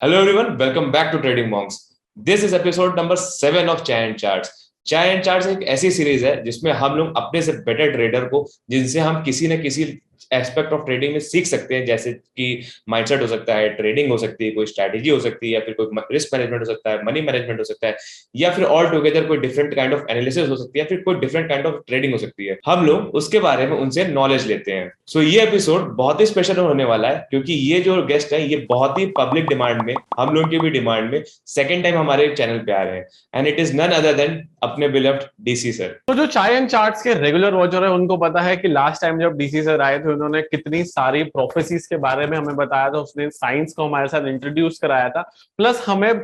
Hello everyone, welcome back to TradingMonks. This is episode number 7 of Chai and Charts. चाय and charts एक ऐसी series है जिसमें हम लोग अपने से बेटर ट्रेडर को, जिनसे हम किसी न किसी एस्पेक्ट ऑफ ट्रेडिंग में सीख सकते हैं, जैसे कि माइंडसेट हो सकता है, ट्रेडिंग हो सकती है, कोई स्ट्रैटेजी हो सकती है, या फिर कोई रिस्क मैनेजमेंट हो सकता है, मनी मैनेजमेंट हो सकता है, या फिर ऑल टुगेदर कोई डिफरेंट काइंड ऑफ एनालिसिस हो सकती है, फिर कोई डिफरेंट काइंड ऑफ ट्रेडिंग हो सकती है। हम लोग उसके बारे में उनसे नॉलेज लेते हैं। सो ये एपिसोड बहुत ही स्पेशल होने वाला है, क्योंकि ये जो गेस्ट है ये बहुत ही पब्लिक डिमांड में, हम लोग की भी डिमांड में सेकेंड टाइम हमारे चैनल पे आ रहे हैं, and it is none other than अपने बिलव्ड डीसी सर। तो जो चाय एंड चार्ट्स के रेगुलर वॉचर है उनको पता है कि लास्ट टाइम जब डीसी सर आए थे उन्होंने कितनी सारी प्रोफेसीज के बारे में हमें बताया था। उसने साइंस को हमारे साथ इंट्रोड्यूस कराया था। प्लस हमें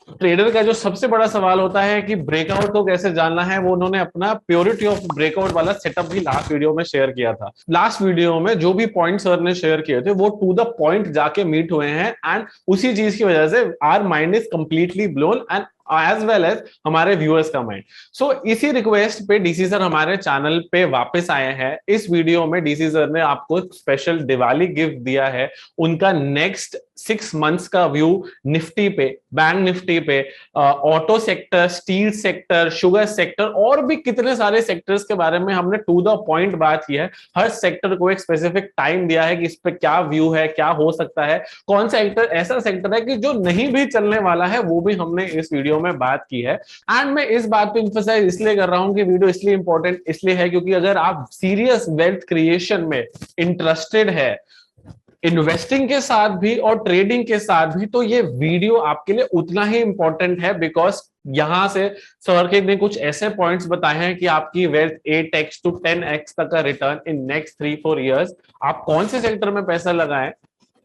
ट्रेडर का जो सबसे बड़ा सवाल होता है कि ब्रेकआउट को कैसे जानना है, वो उन्होंने अपना प्योरिटी ऑफ ब्रेकआउट वाला सेटअप भी लास्ट वीडियो में शेयर किया था। लास्ट वीडियो में जो भी पॉइंट सर ने शेयर किए थे वो टू द पॉइंट जाके मीट हुए हैं, एंड उसी चीज की वजह से our mind is completely blown and as well as हमारे व्यूअर्स का माइंड। सो इसी रिक्वेस्ट पे डीसी सर हमारे चैनल पे वापस आए हैं। इस वीडियो में डीसी सर ने आपको स्पेशल दिवाली गिफ्ट दिया है, उनका नेक्स्ट 6 मंथ्स का व्यू निफ्टी पे, बैंक निफ्टी पे, auto sector, steel sector, sugar sector और भी कितने सारे सेक्टर्स के बारे में हमने टू द पॉइंट बात की है। हर सेक्टर को एक स्पेसिफिक टाइम दिया है कि इस पे क्या व्यू है, क्या हो सकता है, कौन सा सेक्टर ऐसा सेक्टर है कि जो नहीं भी चलने वाला है, वो भी हमने इस वीडियो में बात की है। एंड मैं इस बात पे इंफोसाइज इसलिए कर रहा हूं कि वीडियो इसलिए इंपॉर्टेंट इसलिए है क्योंकि अगर आप सीरियस वेल्थ क्रिएशन में इंटरेस्टेड है, इन्वेस्टिंग के साथ भी और ट्रेडिंग के साथ भी, तो ये वीडियो आपके लिए उतना ही इंपॉर्टेंट है। बिकॉज यहां से सर के ने कुछ ऐसे पॉइंट्स बताए हैं कि आपकी वेल्थ 8x to 10x तक का रिटर्न इन नेक्स्ट 3-4 इयर्स, आप कौन से सेक्टर में पैसा लगाएं,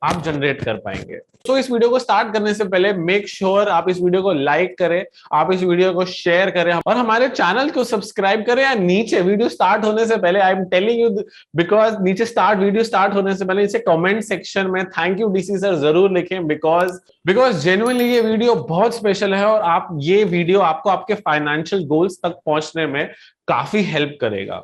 आप जनरेट कर पाएंगे। तो इस वीडियो को स्टार्ट करने से पहले मेक श्योर आप इस वीडियो को लाइक करें, आप इस वीडियो को शेयर करें और हमारे चैनल को सब्सक्राइब करें। या नीचे वीडियो स्टार्ट होने से पहले, I am telling you, because नीचे वीडियो स्टार्ट होने से पहले इसे कमेंट सेक्शन में थैंक यू डीसी सर जरूर लिखें, बिकॉज जेन्युइनली ये वीडियो बहुत स्पेशल है और आप ये वीडियो आपको आपके फाइनेंशियल गोल्स तक पहुंचने में काफी हेल्प करेगा।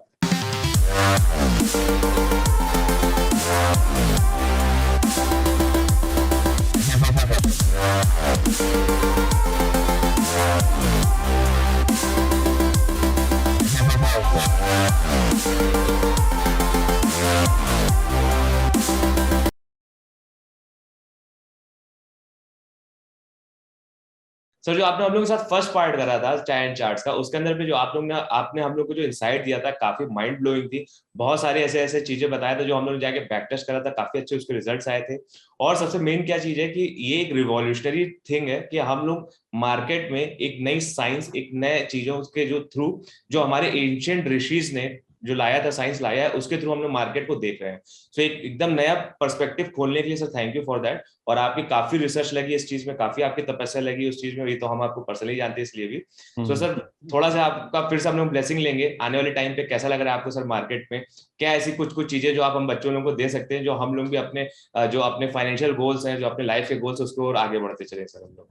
सर, जो आपने हम लोग के साथ फर्स्ट पार्ट करा था चाय एंड चार्ट्स का, उसके अंदर भी जो आप लोग ने आपने हम लोग को जो इनसाइट दिया था काफी माइंड ब्लोइंग थी। बहुत सारे ऐसे ऐसे चीजें बताया था जो हम लोग जाके बैक टेस्ट करा था, काफी अच्छे उसके रिजल्ट्स आए थे। और सबसे मेन क्या चीज है कि ये एक रिवॉल्यूशनरी थिंग है कि हम लोग मार्केट में एक नई साइंस, एक नए चीजों के जो थ्रू, जो हमारे एंशिएंट ऋषिज ने जो लाया था, साइंस लाया है, उसके थ्रू हम लोग मार्केट को देख रहे हैं। सो एक एकदम नया पर्सपेक्टिव खोलने के लिए sir thank you for that. और आपकी काफी रिसर्च लगी इस चीज में, काफी आपकी तपस्या लगी उस चीज में, ये तो हम आपको पर्सनली जानते हैं इसलिए भी। सो सर, थोड़ा सा आपका फिर से हम लोग ब्लेसिंग लेंगे आने वाले टाइम पे। कैसा लग रहा है आपको सर मार्केट में? क्या ऐसी कुछ कुछ चीजें जो आप हम बच्चों लोगों को दे सकते हैं, जो हम लोग भी अपने जो अपने फाइनेंशियल गोल्स हैं, जो अपने लाइफ के गोल्स है, उसको और आगे बढ़ते चले सर हम लोग?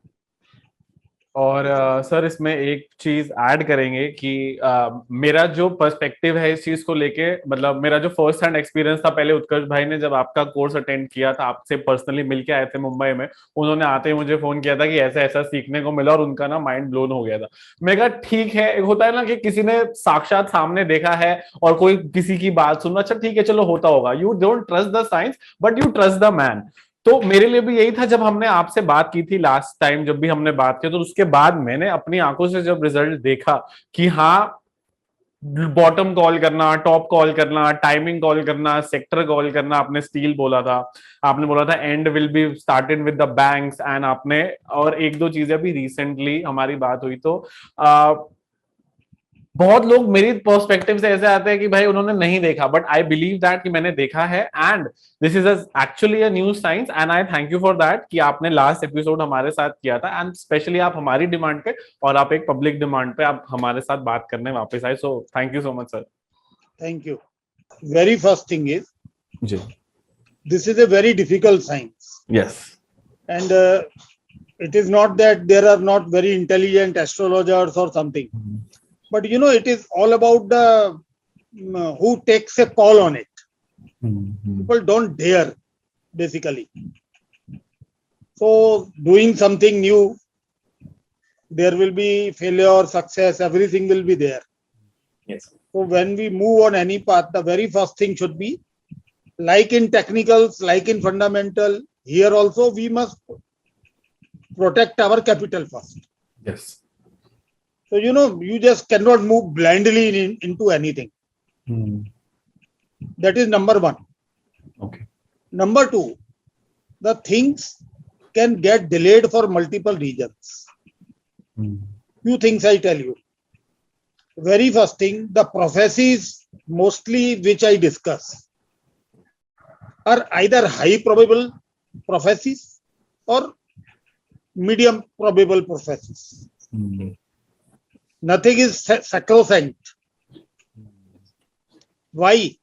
और सर इसमें एक चीज ऐड करेंगे कि मेरा जो पर्सपेक्टिव है इस चीज को लेके, मतलब मेरा जो फर्स्ट हैंड एक्सपीरियंस था, पहले उत्कर्ष भाई ने जब आपका कोर्स अटेंड किया था, आपसे पर्सनली मिलके आए थे मुंबई में, उन्होंने आते ही मुझे फोन किया था कि ऐसा ऐसा सीखने को मिला और उनका ना माइंड ब्लोन हो गया था। मैं कहा ठीक है, होता है ना कि किसी ने साक्षात सामने देखा है और कोई किसी की बात सुनना, अच्छा ठीक है चलो होता होगा, you don't trust the science but you trust the man. तो मेरे लिए भी यही था जब हमने आपसे बात की थी लास्ट टाइम, जब भी हमने बात की, तो उसके बाद मैंने अपनी आंखों से जब रिजल्ट देखा कि हाँ, बॉटम कॉल करना, टॉप कॉल करना, टाइमिंग कॉल करना, सेक्टर कॉल करना, आपने स्टील बोला था, आपने बोला था and will be started with the banks, and आपने और एक दो चीजें भी रिसेंटली हमारी बात हुई तो बहुत लोग मेरी पर्सपेक्टिव से ऐसे आते हैं कि भाई उन्होंने नहीं देखा, बट आई बिलीव दैट कि मैंने देखा है, and this is actually a new science, and I thank you for that कि आपने लास्ट एपिसोड हमारे साथ किया था, एंड स्पेशली आप हमारी डिमांड पे और आप एक पब्लिक डिमांड पे आप हमारे साथ बात करने वापस आए। So thank you so much sir. Thank you. Very first thing is जी, this is a very difficult science, yes, and it is not that there are not very intelligent astrologers or something, but you know it is all about the who takes a call on it. People don't dare, basically. So doing something new, there will be failure, success, everything will be there. Yes. So when we move on any path, the very first thing should be, like in technicals, like in fundamental, here also we must protect our capital first. Yes. So, you just cannot move blindly into anything. That is number one. Okay. Number two, the things can get delayed for multiple reasons. Few things I tell you. Very first thing, the prophecies mostly which I discuss are either high probable prophecies or medium probable prophecies. Nothing is sacrosanct. Why?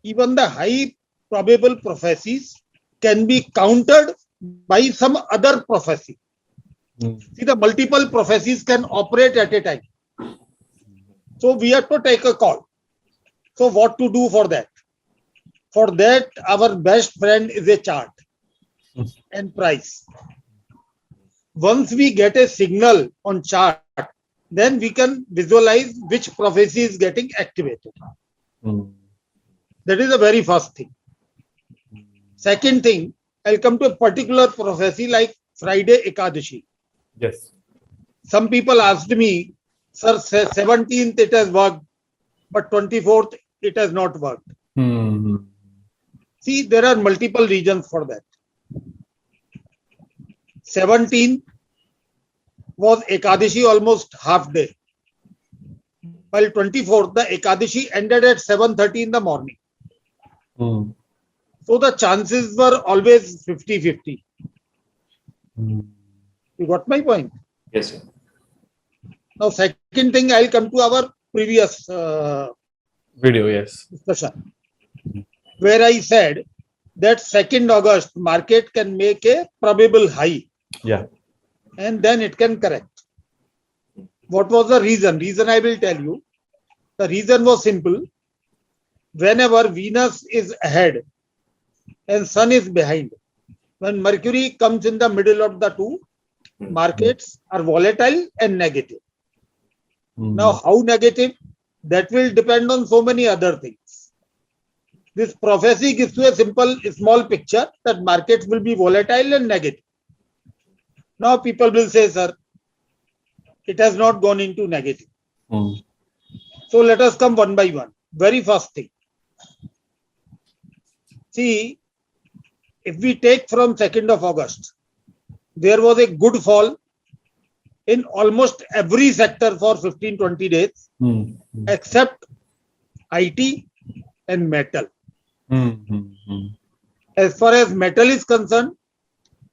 Even the high probable prophecies can be countered by some other prophecy. See, the multiple prophecies can operate at a time. So we have to take a call. So what to do for that? For that, our best friend is a chart and price. Once we get a signal on chart, then we can visualize which prophecy is getting activated. That is the very first thing. Second thing, I'll come to a particular prophecy like Friday Ekadashi. Yes. Some people asked me, sir, 17th it has worked, but 24th it has not worked. See, there are multiple reasons for that. 17th was Ekadashi almost half day. While 24th, the Ekadashi ended at 7:30 in the morning. So the chances were always 50-50. You got my point? Yes, sir. Now, second thing, I'll come to our previous Video, yes. discussion, where I said that 2nd August market can make a probable high. Yeah. And then it can correct. What was the reason? Reason I will tell you. The reason was simple. Whenever Venus is ahead and Sun is behind, when Mercury comes in the middle of the two, markets are volatile and negative. Now, how negative? That will depend on so many other things. This prophecy gives you a simple, small picture that markets will be volatile and negative. Now, people will say, sir, it has not gone into negative. So, let us come one by one. Very first thing. See, if we take from 2nd of August, there was a good fall in almost every sector for 15-20 days, except IT and metal. As far as metal is concerned,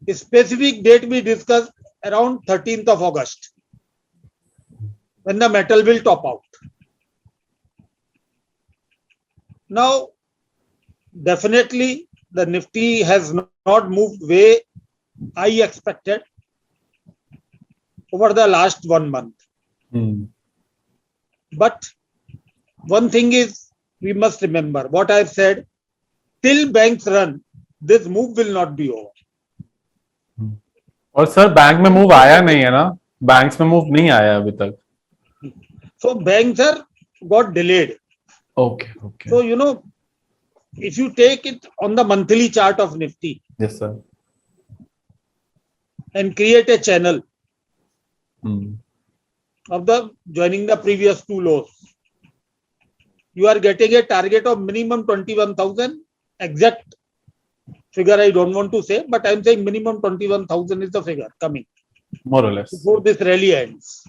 a specific date we discussed around 13th of August, when the metal will top out. Now, definitely the Nifty has not moved way I expected over the last 1 month. But one thing is, we must remember what I've said, till banks run, this move will not be over. और sir bank में move आया नहीं है ना, banks में move नहीं आया अभी तक. So banks are got delayed. Okay. So if you take it on the monthly chart of Nifty, Yes, sir. and create a channel of the joining the previous two lows, you are getting a target of minimum 21,000. Exact figure I don't want to say, but I'm saying minimum 21,000 is the figure coming More or less. before this rally ends.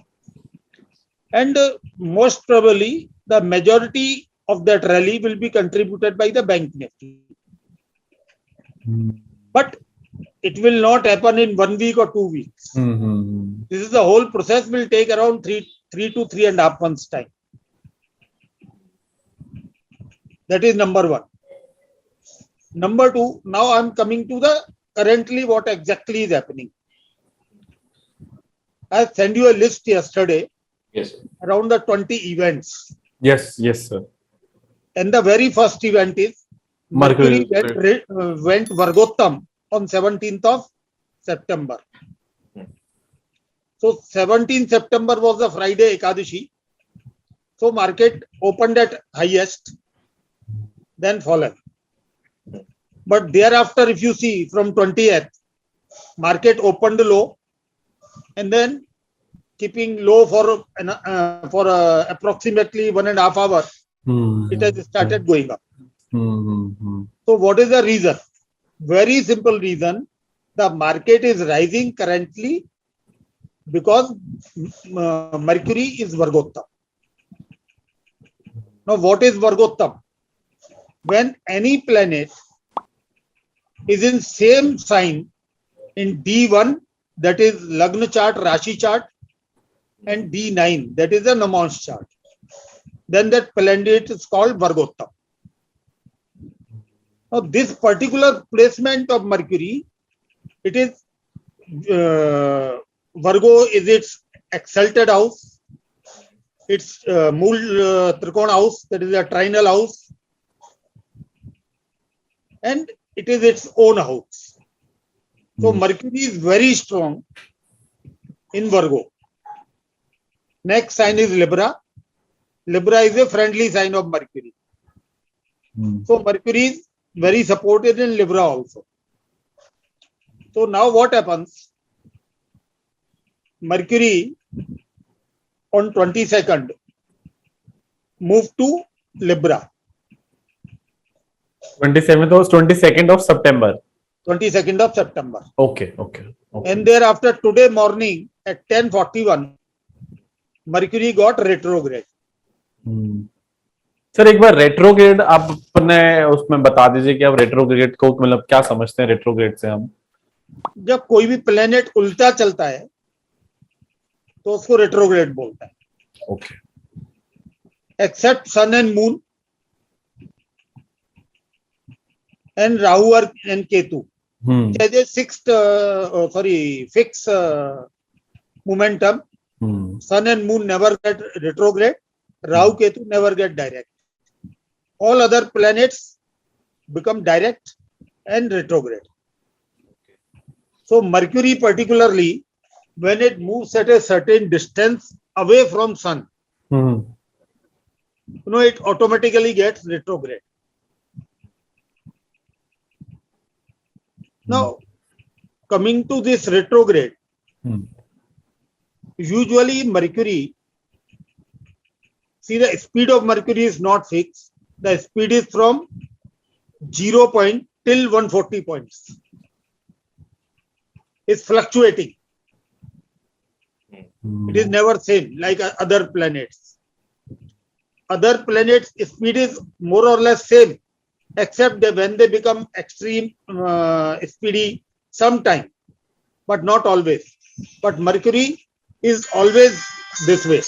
And most probably the majority of that rally will be contributed by the bank Nifty. But it will not happen in 1 week or 2 weeks. This is the whole process will take around 3 to 3.5 months time. That is number one. Number two, now I'm coming to the currently what exactly is happening. I sent you a list yesterday. Yes, sir. Around the 20 events. Yes, sir. And the very first event is Mercury went Vargottam on 17th of September. So 17th September was the Friday Ekadashi. So market opened at highest, then fallen. But thereafter, if you see from 20th, market opened low and then keeping low for approximately 1.5 hours, it has started going up. So what is the reason? Very simple reason. The market is rising currently because Mercury is Vargottam. Now what is Vargottam? When any planet is in same sign in D1, that is Lagna chart, Rashi chart, and D9, that is a Namansh chart, then that planet is called Vargottam. Now this particular placement of Mercury, it is Virgo is its exalted house, its Mool Trikona house, that is a trinal house, and it is its own house. So Mercury is very strong in Virgo. Next sign is Libra. Libra is a friendly sign of Mercury. So Mercury is very supported in Libra also. So now what happens? Mercury on 22nd moved to Libra. 22nd of September. 22nd of September. Okay. And thereafter today morning at 10:41, Mercury got retrograde. Sir एक बार retrograde आप अपने उसमें बता दीजिए कि आप retrograde को मतलब क्या समझते हैं रेट्रोग्रेड से हम? जब कोई भी प्लेनेट उल्टा चलता है तो उसको रेट्रोग्रेड बोलता है. Okay. Except sun and moon and Rahu and Ketu. As a fixed momentum. Sun and Moon never get retrograde. Rahu Ketu never get direct. All other planets become direct and retrograde. So Mercury particularly, when it moves at a certain distance away from Sun, it automatically gets retrograde. Now, coming to this retrograde, usually Mercury, see the speed of Mercury is not fixed. The speed is from 0 point till 140 points. It's fluctuating. It is never same like other planets. Other planets' speed is more or less same, except that when they become extreme speedy sometime, but not always. But Mercury is always this way.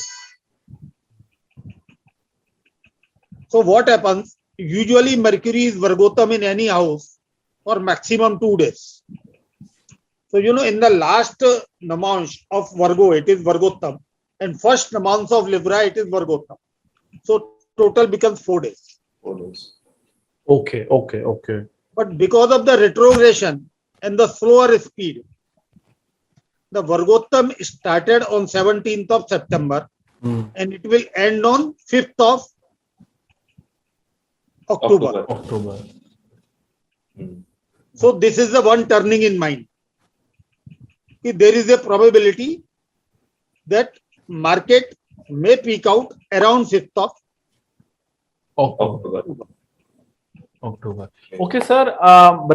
So what happens? Usually Mercury is Vargottam in any house for maximum 2 days. So in the last Namansh of Virgo, it is Vargottam, and first Namansh of Libra, it is Vargottam. So total becomes 4 days. 4 days. Okay. But because of the retrogression and the slower speed, the Vargottam started on 17th of September and it will end on 5th of October. So this is the one turning in mind. There is a probability that market may peak out around 5th of October. Okay sir,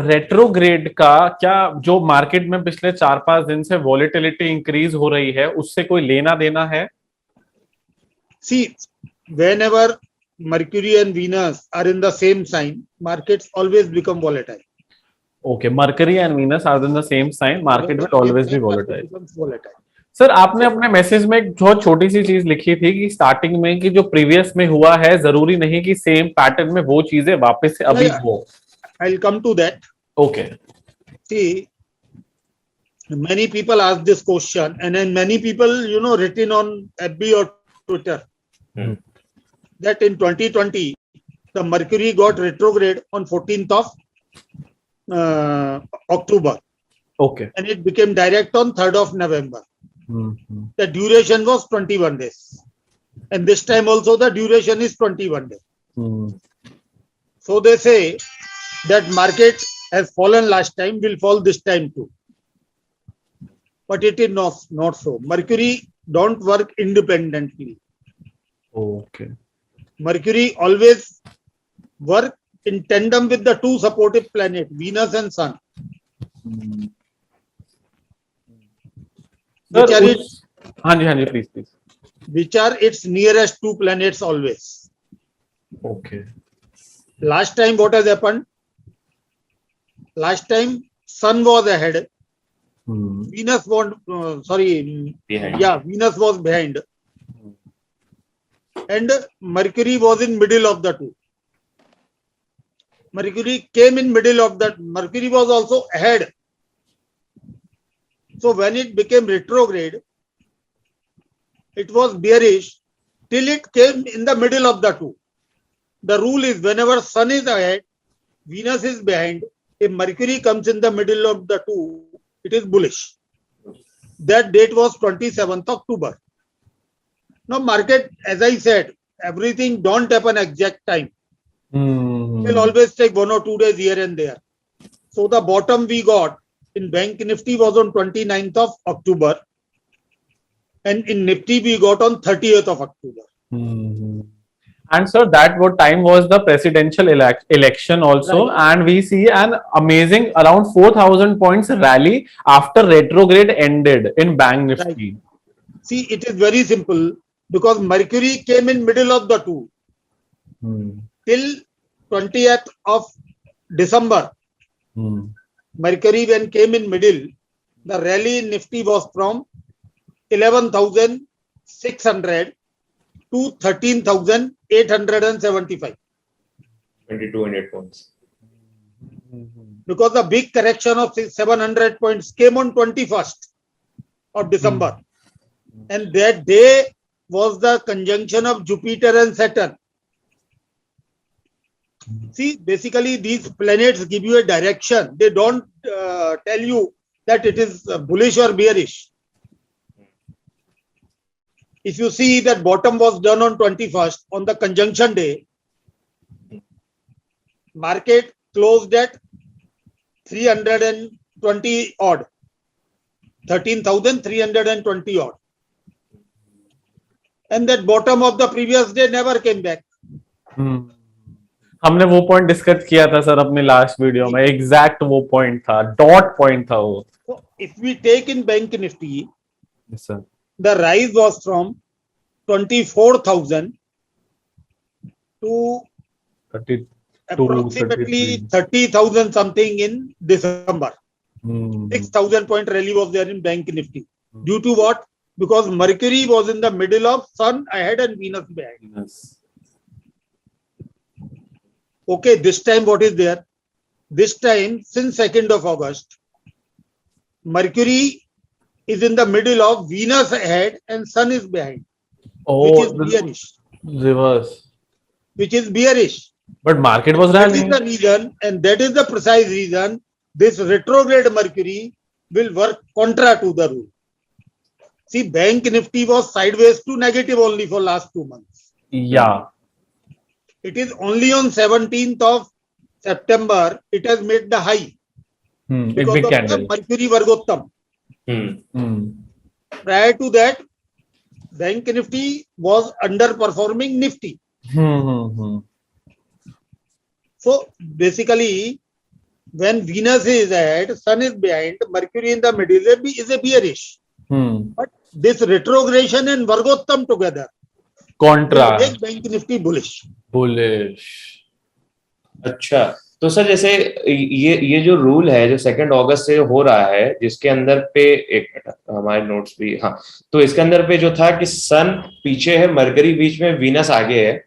retrograde का क्या जो market में पिछले 4-5 दिन से volatility increase हो रही है उससे कोई लेना देना है? See, whenever Mercury and Venus are in the same sign, markets always become volatile. Okay, Mercury and Venus are in the same sign, market will always be volatile. Volatile. Sir आपने अपने मैसेज में एक बहुत छोटी सी चीज लिखी थी कि स्टार्टिंग में कि जो प्रीवियस में हुआ है जरूरी नहीं कि सेम पैटर्न में वो चीजें वापस से अभी हो. I'll come to that. Okay. See, many people ask this question, and then many people, written on FB or Twitter that in 2020 the Mercury got retrograde on 14th of October. Okay. and it became direct on 3rd of November. Mm-hmm. The duration was 21 days. And this time also the duration is 21 days. Mm. So they say that market has fallen last time, will fall this time too. But it is not so. Mercury don't work independently. Okay. Mercury always work in tandem with the two supportive planets, Venus and Sun. Mm. Which Sir, are its, हाँ जी, please. which are its nearest two planets always. Okay. Last time what has happened? Last time Sun was ahead. Venus was Behind. Yeah, Venus was behind. And Mercury was in middle of the two. Mercury came in middle of that. Mercury was also ahead. So when it became retrograde, it was bearish till it came in the middle of the two. The rule is whenever Sun is ahead, Venus is behind. If Mercury comes in the middle of the two, it is bullish. That date was 27th October. Now market, as I said, everything don't happen exact time. It will always take 1 or 2 days here and there. So the bottom we got in Bank Nifty was on 29th of October. And in Nifty we got on 30th of October. And sir, that what time was the presidential election also, Right. and we see an amazing around 4,000 points rally after retrograde ended in Bank Nifty. Right. See, it is very simple because Mercury came in middle of the two. Till 20th of December. Mercury when came in middle, the rally in Nifty was from 11,600 to 13,875. 2200 points. Because the big correction of 700 points came on 21st of December. And that day was the conjunction of Jupiter and Saturn. See, basically these planets give you a direction. They don't tell you that it is bullish or bearish. If you see that bottom was done on 21st on the conjunction day, market closed at 320 odd, 13,320 odd. And that bottom of the previous day never came back. हमने वो point discuss किया था sir अपने last video में, exact वो point था, dot point था वो. So if we take in Bank Nifty, yes, sir. The rise was from 24,000 to 32, approximately 30,000 something in December. 6,000 point rally was there in Bank Nifty. Due to what? Because Mercury was in the middle of Sun ahead and Venus behind. Yes. Okay, this time what is there? This time, since 2nd of August, Mercury is in the middle of Venus ahead and Sun is behind. Which is bearish. Reverse. Which is bearish. But market was rallying. That is the reason, and that is the precise reason, this retrograde Mercury will work contra to the rule. See, Bank Nifty was sideways to negative only for last 2 months. Yeah. It is only on 17th of September it has made the high. Because big of candle. the Mercury Vargottam. Prior to that, Bank Nifty was underperforming Nifty. So basically, when Venus is ahead, Sun is behind, Mercury in the middle is a bearish. But this retrogression and Vargottam together contra make Bank Nifty bullish. अच्छा, तो sir जैसे ये जो rule है जो 2 अगस्त से हो रहा है, जिसके अंदर पे एक मिनट हमारे नोट्स भी, हाँ, तो इसके अंदर पे जो था कि सन पीछे है, मरकरी बीच में, वीनस आगे है,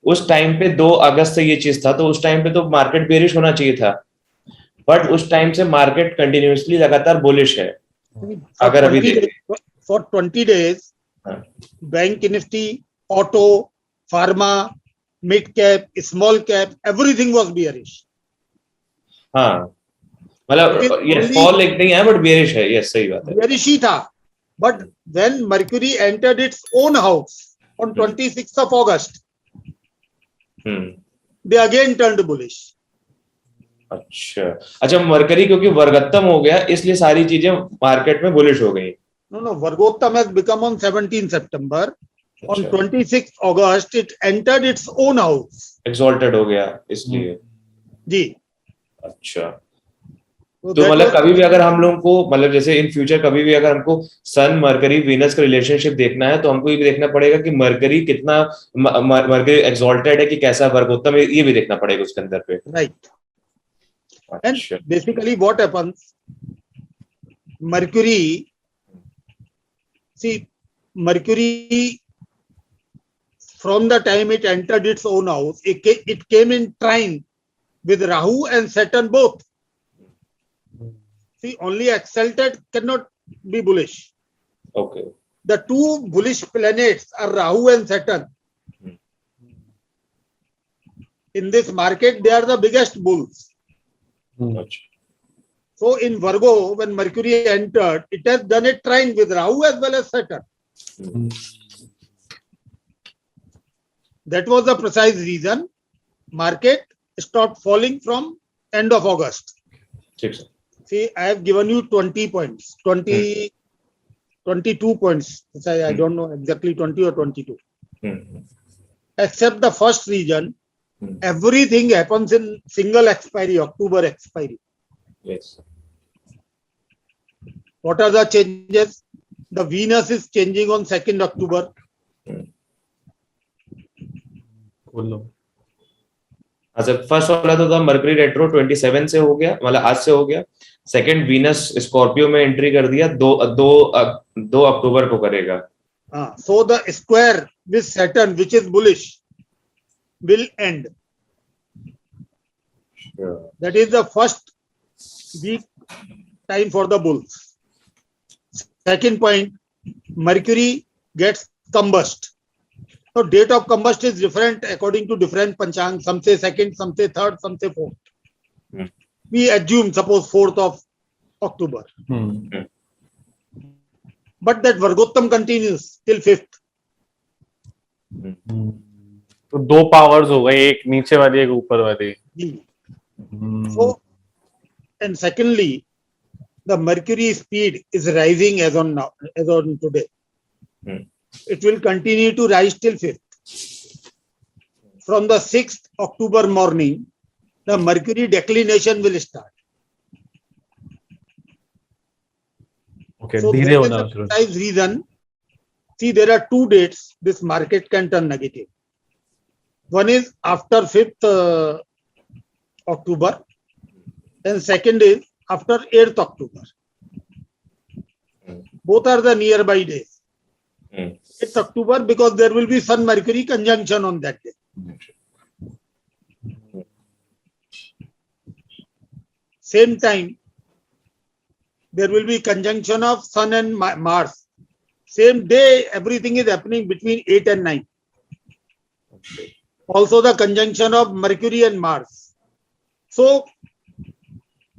उस टाइम पे 2 अगस्त से ये चीज था, तो उस टाइम पे तो मार्केट बेरिश होना चाहिए था, बट उस टाइम से मार्केट कंटिन्यूअसली लगातार बुलिश है. अगर अभी देखें for 20 days bank Nifty, auto, pharma, mid cap, small cap, everything was bearish. हाँ, मतलब ये फॉल नहीं है बट बेरिश है, यस सही बात है, बेरिश ही था. But when Mercury entered its own house on 26th of August, they again turned bullish. अच्छा मरकरी क्योंकि वर्गोत्तम हो गया इसलिए सारी चीजें मार्केट में बुलिश हो गई. No, Vargottam has become on 17 September. On 26th August, it entered its own house. Exalted हो गया इसलिए. जी. अच्छा. तो मतलब कभी भी अगर हम लोगों को मतलब जैसे इन फ्यूचर कभी भी अगर हमको सन मरकरी वीनस का रिलेशनशिप देखना है तो हमको ये भी देखना पड़ेगा कि मरकरी कितना मरकरी एक्सॉल्टेड है कि कैसा वर्गोत्तम है, ये भी देखना पड़ेगा उसके अंदर पे. Right. And basically what happens, Mercury from the time it entered its own house, it came in trine with Rahu and Saturn both. See, only exalted cannot be bullish. Okay. The two bullish planets are Rahu and Saturn. In this market, they are the biggest bulls. So in Virgo, when Mercury entered, it has done a trine with Rahu as well as Saturn. That was the precise reason market stopped falling from end of August. See, I have given you 20 points, 22 points. I don't know exactly 20 or 22. Except the first region, everything happens in single expiry, October expiry. Yes. What are the changes? The Venus is changing on 2nd October. अच्छा first वाला तो था mercury retro 27 से हो गया, मतलब आज से हो गया. सेकंड वीनस स्कॉर्पियो में एंट्री कर दिया, 2 अक्टूबर को करेगा. So the square with Saturn, which is bullish, will end. That is the first week time for the bulls. Second point, Mercury gets combust. So date of combust is different according to different panchang. Some say 2nd, some say 3rd, some say 4th. We assume, suppose 4th of October. But that Vargottam continues till 5th. तो 2 powers हो गए, एक नीचे वाली एक ऊपर वाली. So, and secondly, the Mercury speed is rising as on now, as on today. It will continue to rise till 5th. From the 6th October morning, the Mercury declination will start. Okay, so that is the precise reason. See, there are 2 dates this market can turn negative. One is after 5th October, and second is after 8th October. Both are the nearby days. 8th October because there will be Sun Mercury conjunction on that day. Same time, there will be conjunction of Sun and Mars. Same day, everything is happening between 8 and 9. Also the conjunction of Mercury and Mars. So,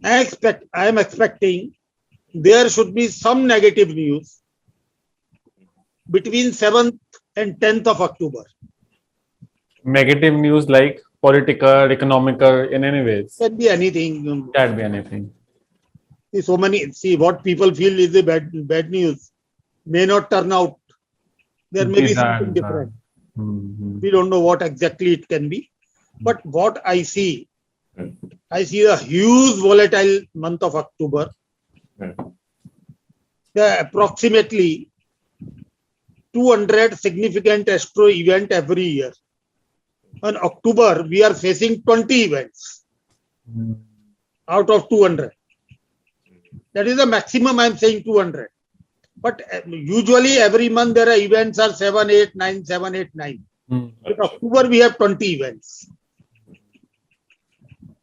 I am expecting there should be some negative news between 7th and 10th of October. Negative news like political, economical, in any ways? Can be anything. Can be anything. See, what people feel is the bad news may not turn out. There may be something different. We don't know what exactly it can be. But what I see a huge volatile month of October. There are approximately 200 significant astro event every year. In October, we are facing 20 events out of 200. That is the maximum. I am saying 200. But usually every month there are events are 7, 8, 9, 7, 8, 9. In October, we have 20 events.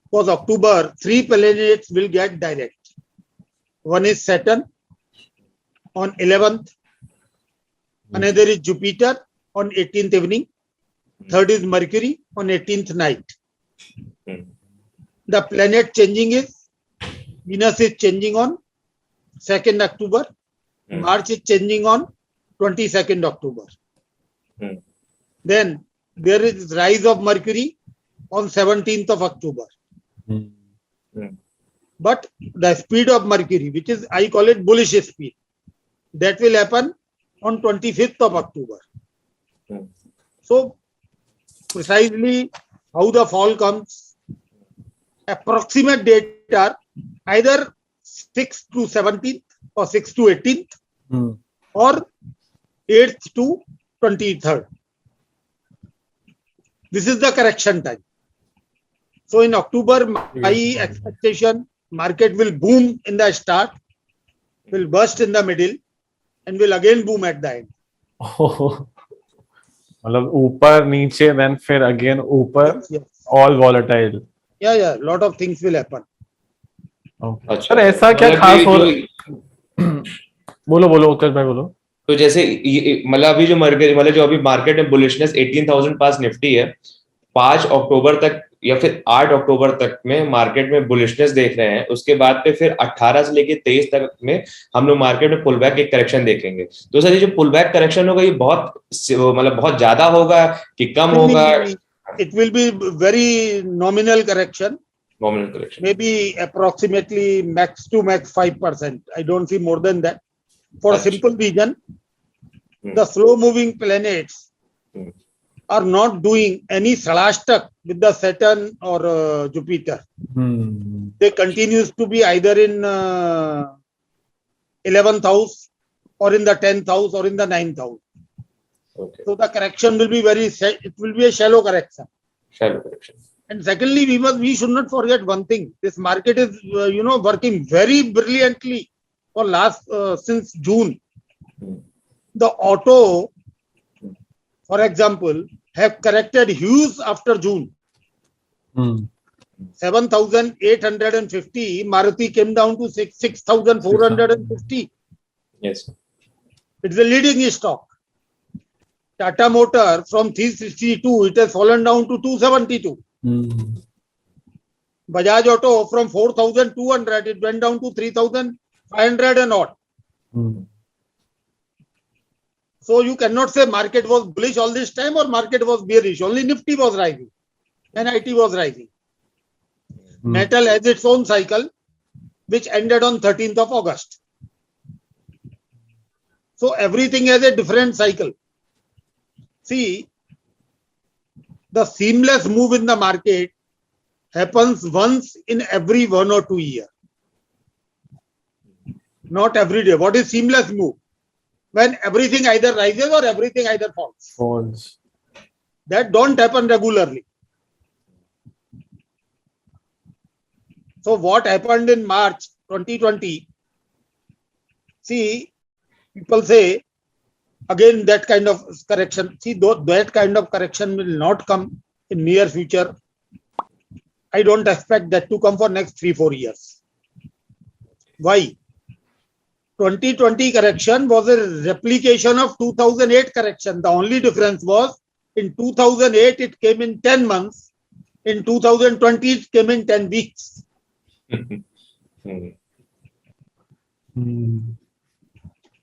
Because October, 3 planets will get direct. One is Saturn on 11th. Another is Jupiter on 18th evening. Third is Mercury on 18th night. The planet changing is Venus is changing on 2nd October. March is changing on 22nd October. Then there is rise of Mercury on 17th of October. But the speed of Mercury, which is, I call it bullish speed, that will happen on 25th of October. So precisely how the fall comes, approximate date are either 6th to 17th or 6th to 18th or 8th to 23rd. This is the correction time. So in October, my expectation, market will boom in the start, will burst in the middle, and will again boom at the end. मतलब ऊपर नीचे then फिर again ऊपर, Yes. all volatile. Yeah, lot of things will happen. Okay. Sir ऐसा क्या खास हो बोलो उत्कर्ष भाई बोलो। तो जैसे मतलब अभी जो मतलब जो अभी मार्केट में बुलिशनेस 18,000 पास निफ्टी है, 5 अक्टूबर तक या फिर 8 अक्टूबर तक में मार्केट में बुलिशनेस देख रहे हैं। उसके बाद पे फिर 18 से लेके 23 तक में हम लोग मार्केट में पुल बैक एक करेक्शन देखेंगे। तो सर ये जो पुल बैक करेक्शन होगा ये बहुत मतलब बहुत ज्यादा होगा कि कम होगा? It will be very nominal correction. Nominal correction. Maybe approximately max to max 5%. I don't see more than that. For a simple reason, the slow moving planets are not doing any salashtak with the Saturn or Jupiter. They continues to be either in 11th house or in the 10th house or in the 9th house. Okay. So the correction will be it will be a shallow correction. Shallow correction. And secondly, we should not forget one thing. This market is, working very brilliantly for since June. The auto, for example, have corrected huge after June. 7,850, Maruti came down to 6,450. Yes. It's a leading stock. Tata Motor from 362, it has fallen down to 272. Bajaj Auto from 4,200, it went down to 3,500 and odd. So you cannot say market was bullish all this time or market was bearish. Only Nifty was rising and IT was rising. Metal has its own cycle, which ended on 13th of August. So everything has a different cycle. See, the seamless move in the market happens once in every 1 or 2 years. Not every day. What is seamless move? When everything either rises or everything either falls. That don't happen regularly. So what happened in March 2020? See, people say, again that kind of correction. See, that kind of correction will not come in near future. I don't expect that to come for next 3-4 years. Why? 2020 correction was a replication of 2008 correction. The only difference was in 2008 it came in 10 months. In 2020 it came in 10 weeks.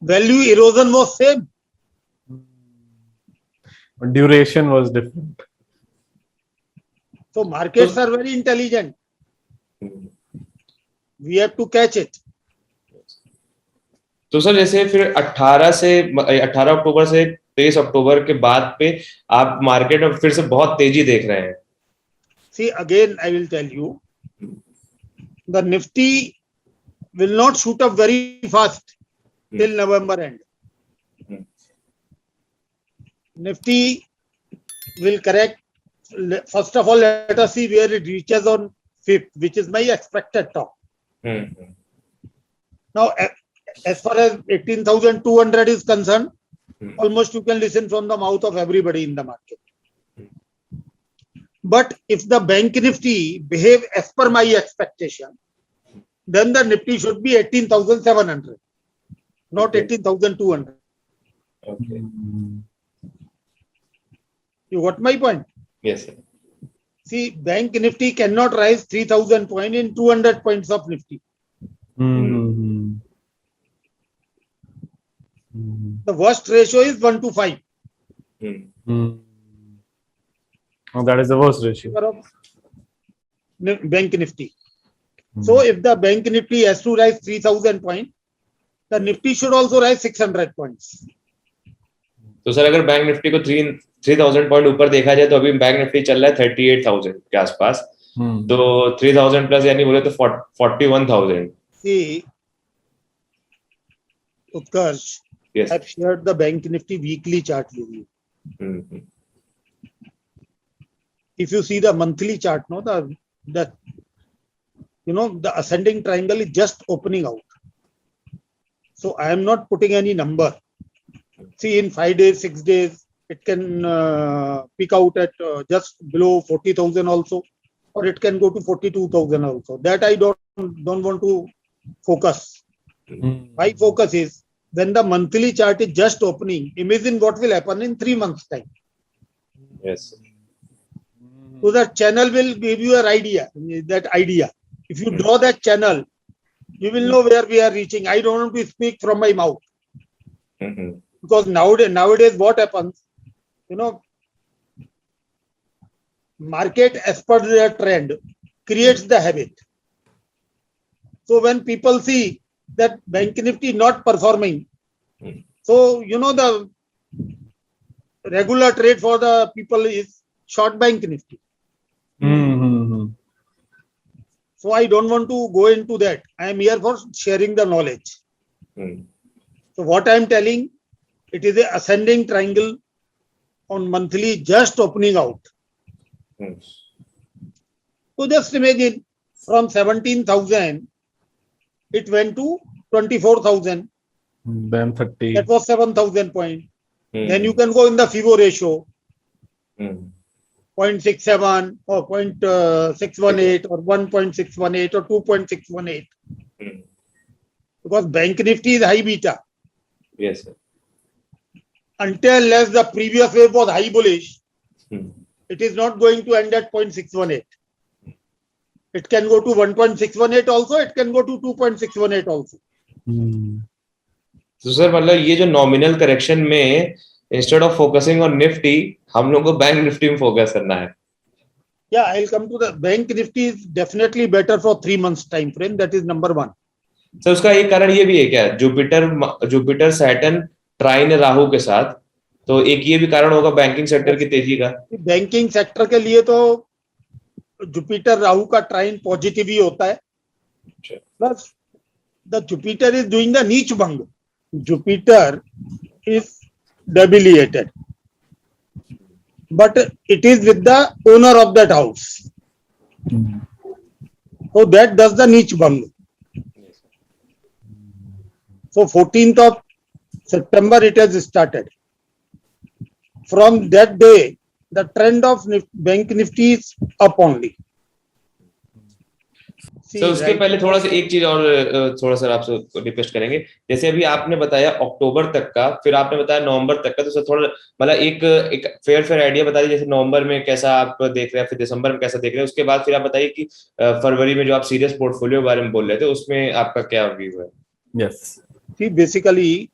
Value erosion was same. Duration was different. So markets are very intelligent. We have to catch it. तो sir जैसे फिर 18 अक्टूबर से 23 अक्टूबर के बाद पे आप market में फिर से बहुत तेजी देख रहे हैं। See, again I will tell you, the Nifty will not shoot up very fast till November end. Nifty will correct. First of all, let us see where it reaches on 5th, which is my expected top. Now, as far as 18,200 is concerned, almost you can listen from the mouth of everybody in the market. But if the bank Nifty behave as per my expectation, then the Nifty should be 18,700, not 18,200. Okay. You got my point? Yes, sir. See, bank Nifty cannot rise 3,000 points in 200 points of Nifty. The worst ratio is 1 to 5. Oh, that is the worst ratio. Bank Nifty. So if the Bank Nifty has to rise 3,000 points, the Nifty should also rise 600 points. तो sir अगर bank Nifty को 3000 point ऊपर देखा जाए तो अभी bank Nifty चल रहा है 38,000 के आसपास, तो 3000 प्लस यानी बोले तो 41,000. See, Utkarsh, Yes. I've shared the Bank Nifty weekly chart with you. If you see the monthly chart, no, the ascending triangle is just opening out. So I am not putting any number. See, in 5 days, 6 days, it can peak out at just below 40,000 also, or it can go to 42,000 also. That I don't want to focus. My focus is when the monthly chart is just opening, imagine what will happen in 3 months' time. Yes. So that channel will give you an idea, that idea. If you draw that channel, you will know where we are reaching. I don't want to speak from my mouth. Because nowadays what happens, market as per their trend creates the habit. So when people see that Bank Nifty not performing, so the regular trade for the people is short Bank Nifty. So I don't want to go into that. I am here for sharing the knowledge. So what I am telling, it is a ascending triangle on monthly just opening out. So just imagine from 17,000, it went to 24,000. Then 30. That was 7,000 points. Then you can go in the FIBO ratio. 0.67 or 0.618 or 1.618 or 2.618. Because Bank Nifty is high beta. Yes, sir. Until unless the previous wave was high bullish, it is not going to end at 0.618. It can go to 1.618 also, it can go to 2.618 also. तो sir मतलब ये जो nominal correction में instead of focusing on Nifty हम लोग को bank Nifty में focus करना है. Yeah, I'll come to the Bank Nifty is definitely better for 3 months time frame. That is number one. Sir उसका एक कारण ये भी है क्या, जुपिटर सैटर्न ट्राइन राहु के साथ, तो एक ये भी कारण होगा बैंकिंग सेक्टर की तेजी का. बैंकिंग सेक्टर के लिए तो जुपिटर राहु का ट्राइन पॉजिटिव ही होता है. Plus the Jupiter is doing the नीच भंग. Jupiter is debilitated, but it is with the owner of that house. So that does the niche bang. So 14th of September it has started. From that day, the trend of Bank Nifty is up only. Sir उसके पहले थोड़ा सा एक चीज और थोड़ा सा आपसे रिक्वेस्ट करेंगे. जैसे अभी आपने बताया अक्टूबर तक का, फिर आपने बताया नवंबर तक का, तो सर थोड़ा मतलब एक फेयर आइडिया बता दीजिए. जैसे नवंबर में कैसा आप देख रहे हैं, फिर दिसंबर में कैसा देख रहे हैं, उसके बाद फिर आप बताइए कि फरवरी में जो आप सीरियस पोर्टफोलियो के बारे में बोल रहे थे उसमें आपका क्या व्यू है. Yes. See, basically,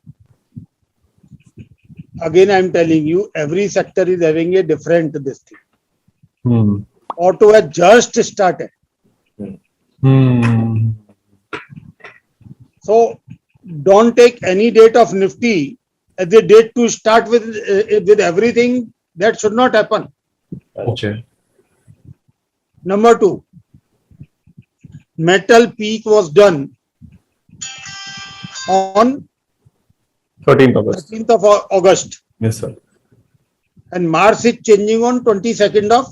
again I am telling you, every sector is having a different this thing. Auto has just started. So don't take any date of Nifty as a date to start with everything. That should not happen. Okay. Number two, metal peak was done on 13th of August. Yes, sir. And Mars is changing on 22nd of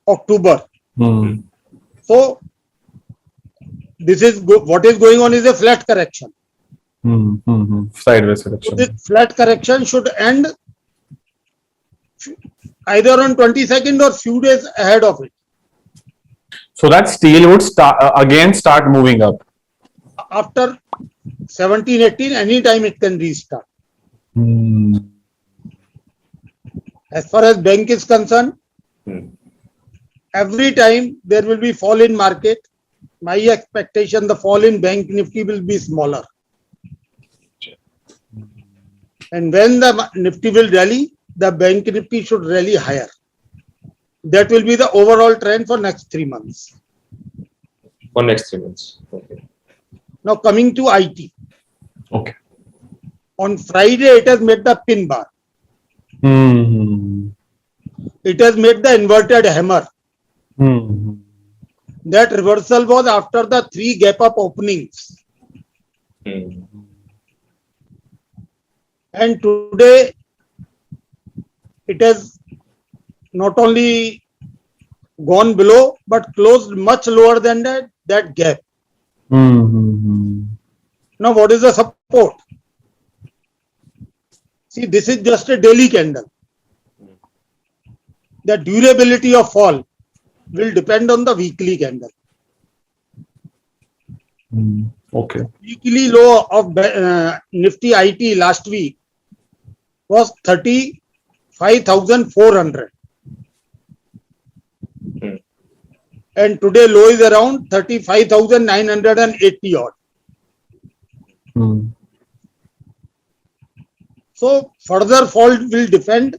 October. So this is what is going on is a flat correction. Sideways correction. So this flat correction should end either on 22nd or few days ahead of it. So that steel would start moving up. After 17, 18, anytime it can restart. As far as bank is concerned, every time there will be fall in market, my expectation, the fall in Bank Nifty will be smaller. And when the Nifty will rally, the Bank Nifty should rally higher. That will be the overall trend for next 3 months. For next 3 months. Okay. Now coming to IT. Okay. On Friday, it has made the pin bar. It has made the inverted hammer. That reversal was after the 3 gap up openings. And today, it has not only gone below, but closed much lower than that gap. Now, what is the support? See, this is just a daily candle. The durability of fall will depend on the weekly candle. Okay. Weekly low of Nifty IT last week was 35,400. And today low is around 35,980 odd. So further fall will depend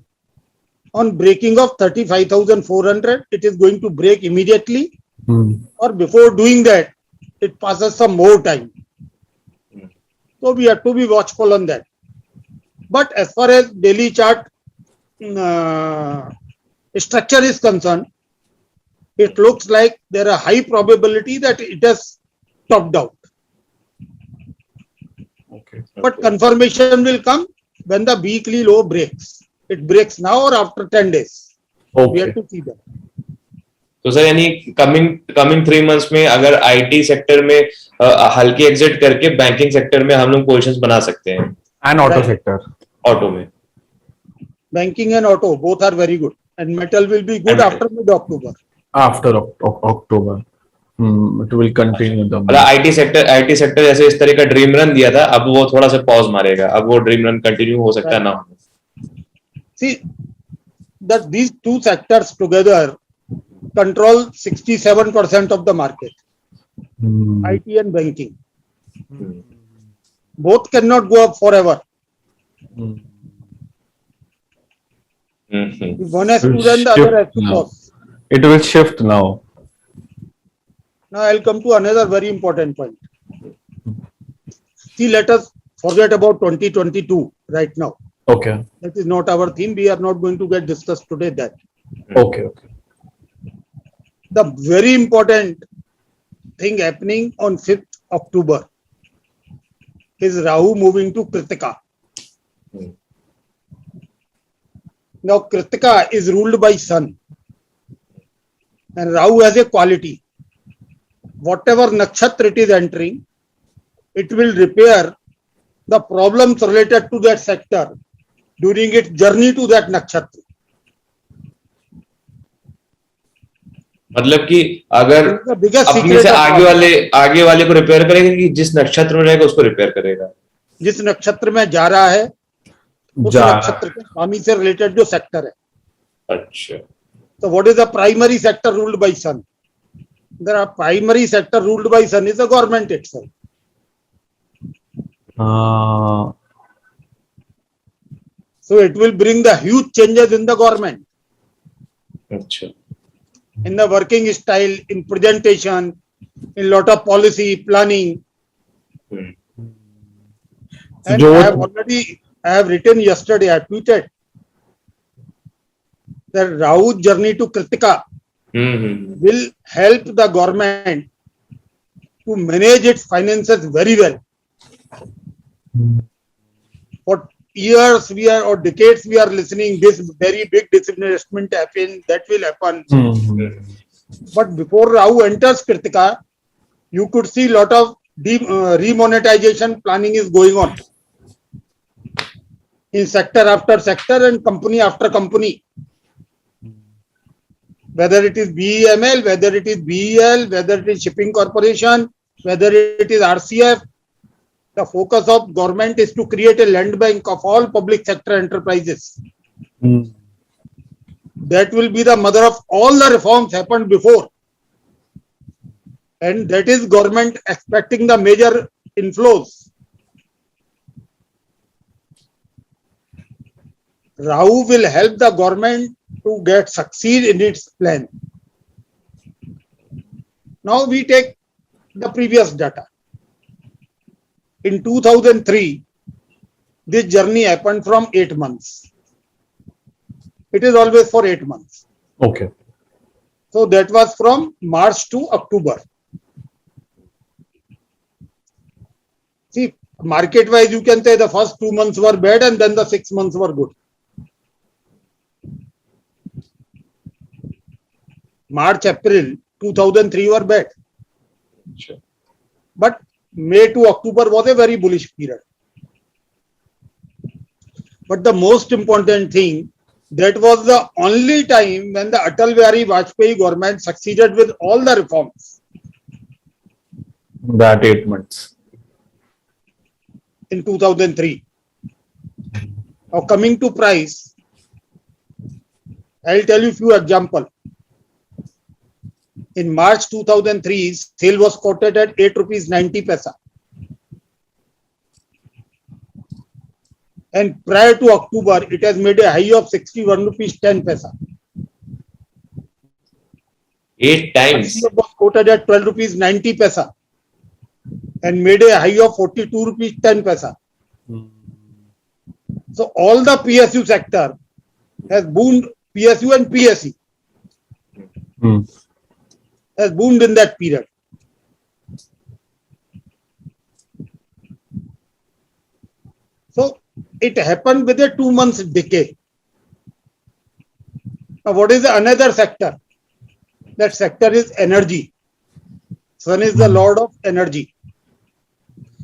on breaking of 35,400. It is going to break immediately, or before doing that, it passes some more time. So we have to be watchful on that. But as far as daily chart structure is concerned, it looks like there are high probability that it has topped out. Okay. But confirmation will come when the weekly low breaks. It breaks now or after 10 days. We have to see that. तो sir यानी coming 3 months में अगर IT sector में हल्की exit करके banking sector में हम लोग पोजीशंस बना सकते हैं. And auto sector. ऑटो में banking and auto both are very good, and metal will be good after mid-October. After October, it will continue. मतलब आईटी सेक्टर जैसे इस तरह का ड्रीम रन दिया था, अब वो थोड़ा सा पॉज मारेगा. अब वो ड्रीम रन कंटिन्यू हो सकता है ना. See that these two sectors together control 67% of the market. IT and banking. Both cannot go up forever. If one has to run, the other has to pause. It will shift now. Now I'll come to another very important point. See, let us forget about 2022 right now. Okay. That is not our theme. We are not going to get discussed today that. Okay. The very important thing happening on 5th October is Rahu moving to Kritika. Now Kritika is ruled by Sun, and Rahu has a quality. Whatever nakshatra it is entering, it will repair the problems related to that sector during its journey to that nakshatra. मतलब कि अगर अपने से आगे वाले को repair करेगा कि जिस नक्षत्र में रहेगा उसको रिपेयर करेगा. जिस नक्षत्र में जा रहा है उस नक्षत्र के स्वामी से रिलेटेड जो सेक्टर है. अच्छा. So what is the primary sector ruled by Sun? The primary sector ruled by Sun is the government itself. So it will bring the huge changes in the government. अच्छा. In the working style, in presentation, in lot of policy planning. And I have written yesterday, I tweeted that Rahu's journey to Kritika will help the government to manage its finances very well. For years or decades we are listening this very big disinvestment happen, that will happen. But before Rahu enters Kritika, you could see lot of remonetization planning is going on in sector after sector and company after company. Whether it is BEML, whether it is BEL, whether it is Shipping Corporation, whether it is RCF, the focus of government is to create a land bank of all public sector enterprises. That will be the mother of all the reforms happened before. and that is government expecting the major inflows. Rahu will help the government to succeed in its plan. Now we take the previous data. In 2003, this journey happened from 8 months. It is always for 8 months. Okay. So that was from March to October. See, market wise, you can say the first 2 months were bad and then the 6 months were good. March, April 2003 were bad. Sure. But May to October was a very bullish period. But the most important thing, that was the only time when the Atal Bihari Vajpayee government succeeded with all the reforms. That 8 months. In 2003. Now coming to price, I'll tell you few examples. In March 2003, sale was quoted at 8 rupees 90 paisa. And prior to October, it has made a high of 61 rupees 10 paisa. 8 times. It was quoted at 12 rupees 90 paisa and made a high of 42 rupees 10 paisa. So all the PSU sector has boomed, PSU and PSE. Has boomed in that period. So it happened with a 2 months decay. Now what is another sector? That sector is energy. Sun is the lord of energy.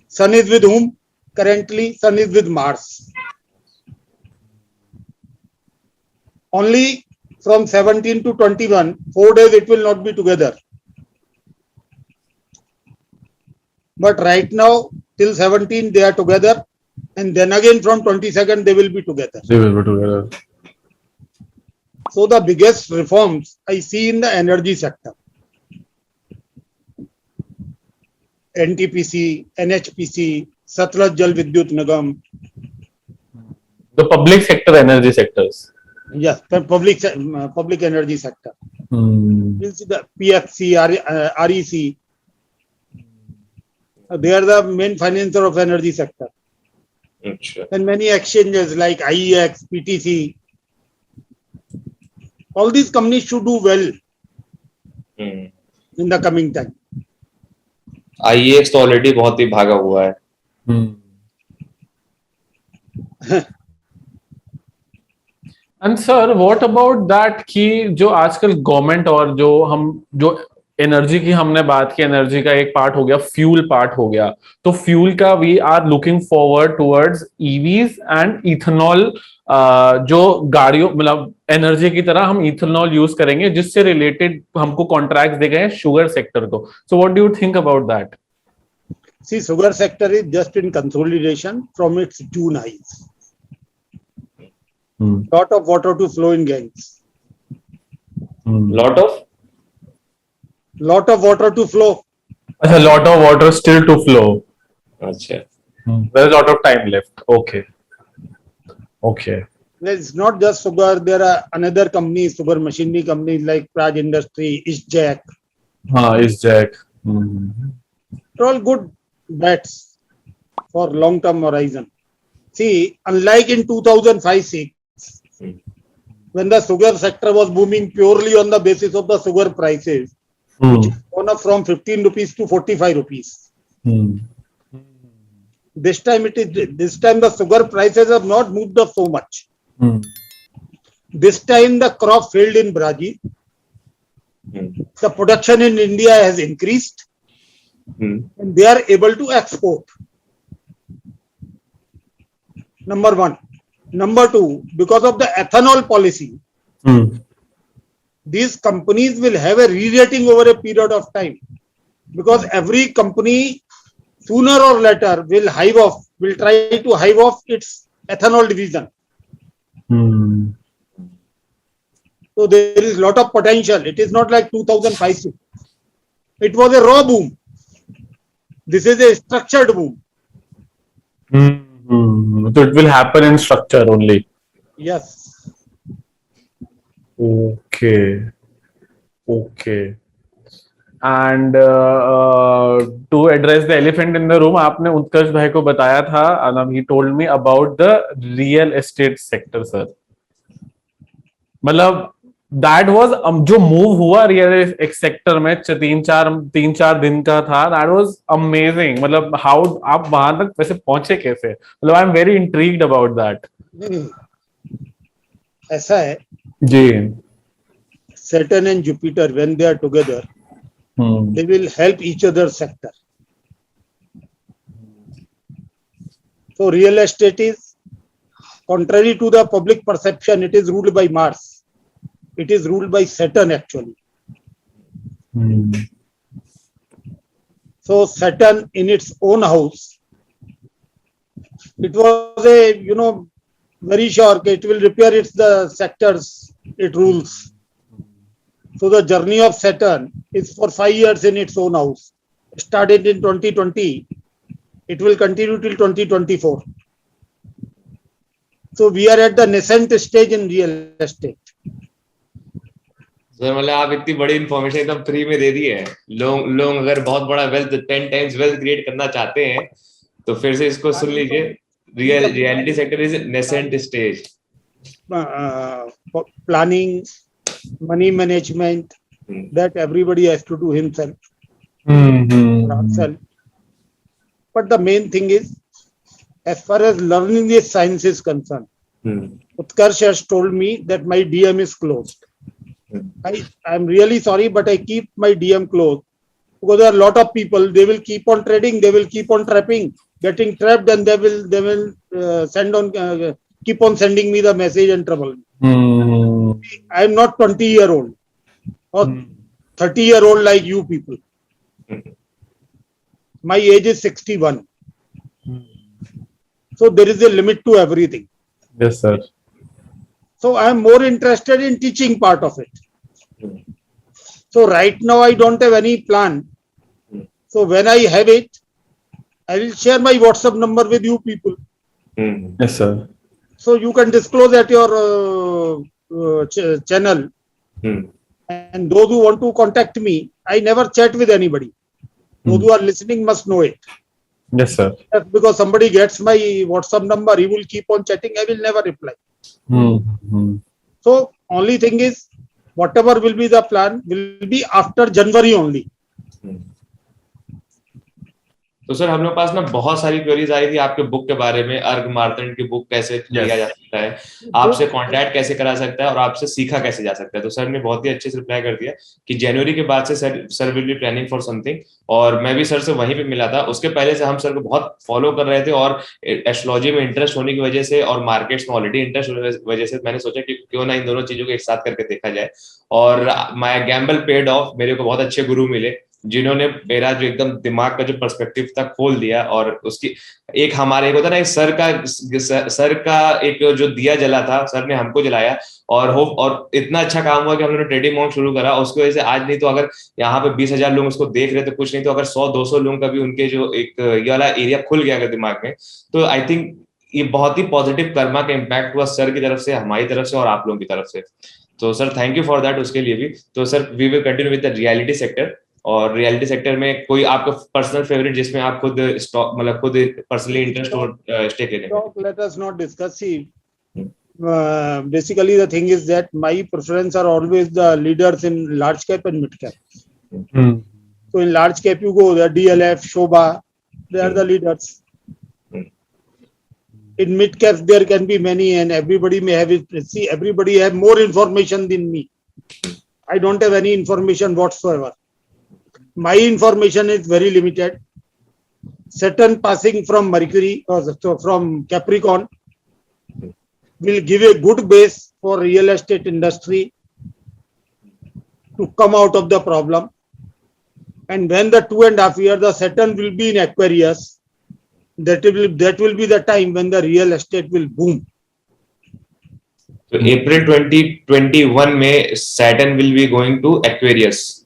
Sun is with whom? Currently Sun is with Mars. Only from 17 to 21, 4 days it will not be together. But right now, till 17, they are together. And then again from 22nd, they will be together. They will be together. So the biggest reforms I see in the energy sector. NTPC, NHPC, Satluj Jal Vidyut Nigam. The public sector energy sectors. Yes, public energy sector. You'll see the PFC, REC. They are the main financer of energy sector. Sure. And many exchanges like IEX, PTC. All these companies should do well in the coming time. IEX तो already बहुत ही भागा हुआ है. And sir, what about that कि जो आजकल government और जो एनर्जी की हमने बात की, एनर्जी का एक पार्ट हो गया, फ्यूल पार्ट हो गया, तो फ्यूल का we are looking forward towards EVs and ethanol. जो गाड़ियों मतलब एनर्जी की तरह हम इथेनॉल यूज करेंगे, जिससे रिलेटेड हमको कॉन्ट्रैक्ट्स दे गए हैं शुगर सेक्टर को. So what do you think about that? See, sugar sector is just in consolidation from its June highs. Lot of water to flow in gangs. Lot of water to flow. A lot of water still to flow. अच्छा. There's a lot of time left. Okay. It's not just sugar. There are another companies, sugar machinery companies like Praj Industry, Isjack. Isjack. They're all good bets for long-term horizon. See, unlike in 2005-6, when the sugar sector was booming purely on the basis of the sugar prices, which has gone up from 15 rupees to 45 rupees. This time the sugar prices have not moved up so much. This time the crop failed in Brazil. The production in India has increased. And they are able to export. Number one. Number two, because of the ethanol policy, these companies will have a re-rating over a period of time. Because every company, sooner or later, will try to hive off its ethanol division. So there is a lot of potential. It is not like 2005. It was a raw boom. This is a structured boom. So it will happen in structure only. Yes. Okay. Okay. And to address the elephant in the room, आपने उत्कर्ष भाई को बताया था, and he told me about the real estate sector, sir. मतलब that was जो move हुआ real एक sector में तीन चार दिन का था, that was amazing. मतलब how आप वहां तक वैसे पहुंचे कैसे? मतलब I am very intrigued about that. ऐसा है जी. Saturn and Jupiter, when they are together, they will help each other sector. So real estate is, contrary to the public perception, it is ruled by Mars. It is ruled by Saturn actually. So Saturn in its own house, it was a, very sure it will repair the sectors it rules. So the journey of Saturn is for 5 years in its own house. Started in 2020, it will continue till 2024. So we are at the nascent stage in real estate. Sir मतलब आप इतनी बड़ी information एकदम free में दे दी है. लोग अगर बहुत बड़ा वेल्थ 10 टाइम्स वेल्थ क्रिएट करना चाहते हैं तो फिर से इसको सुन लीजिए. Reality sector is nascent stage. Planning, money management, that everybody has to do himself. But the main thing is, as far as learning this science is concerned, Utkarsh has told me that my DM is closed. I'm really sorry, but I keep my DM closed because there are a lot of people. They will keep on trading, they will keep on trapping, getting trapped, and they will keep on sending me the message and trouble. I'm not 20-year-old or 30-year-old like you people. My age is 61. So there is a limit to everything. Yes, sir. So I am more interested in teaching part of it. So right now I don't have any plan. So when I have it, I will share my WhatsApp number with you people. Yes, sir. So you can disclose at your channel. And those who want to contact me, I never chat with anybody. Those who are listening must know it. Yes, sir. Just because somebody gets my WhatsApp number, he will keep on chatting. I will never reply. So only thing is, whatever will be the plan will be after January only. तो sir हम लोग पास ना बहुत सारी queries आई थी आपके book के बारे में. अर्घ मार्तंड की बुक कैसे लिया जा सकता है, आपसे कांटेक्ट कैसे करा सकता है और आपसे सीखा कैसे जा सकता है. तो सर ने बहुत ही अच्छे से रिप्लाई कर दिया कि जनवरी के बाद से sir will be planning for something. और मैं भी सर से वहीं पे मिला था. उसके पहले से हम सर को बहुत फॉलो कर रहे थे और एस्ट्रोलॉजी में इंटरेस्ट होने की वजह से और मार्केट्स में ऑलरेडी इंटरेस्ट होने की वजह से मैंने सोचा कि क्यों ना इन दोनों चीजों को एक साथ करके देखा जाए. और माय गैम्बल पेड ऑफ. मेरे को बहुत अच्छे गुरु मिले जिन्होंने मेरा जो एकदम दिमाग का जो पर्सपेक्टिव था खोल दिया. और उसकी एक हमारे होता ना सर का एक जो दिया जला था, सर ने हमको जलाया. और इतना अच्छा काम हुआ कि हम लोगों ने ट्रेडिंग मॉन्क्स शुरू करा. उसकी वजह से आज नहीं तो अगर यहाँ पे 20,000 लोग उसको देख रहे तो कुछ नहीं तो अगर 100-200 लोगों का भी उनके जो एक ये वाला एरिया खुल गया अगर दिमाग में, तो आई थिंक ये बहुत ही पॉजिटिव कर्मा का इम्पैक्ट हुआ सर की तरफ से, हमारी तरफ से और आप लोगों की तरफ से. तो sir thank you for that उसके लिए भी. तो sir we will continue with the reality sector. और रियलिटी सेक्टर में कोई आपका पर्सनल फेवरेट जिसमें आप खुद स्टॉक मतलब खुद पर्सनली इंटरेस्ट और स्टेक लेने में. Let us not discuss. See, basically the thing is that my preference are always the leaders in large cap and mid cap. So in large cap you go the DLF, Shobha, they are the leaders. In mid caps there can be many and everybody may have it. See, everybody have more information than me. I don't have any information whatsoever. My information is very limited. Saturn passing from Mercury or from Capricorn will give a good base for real estate industry to come out of the problem. And when the 2.5 years the Saturn will be in Aquarius, that will be the time when the real estate will boom. So April 2021 में Saturn will be going to Aquarius.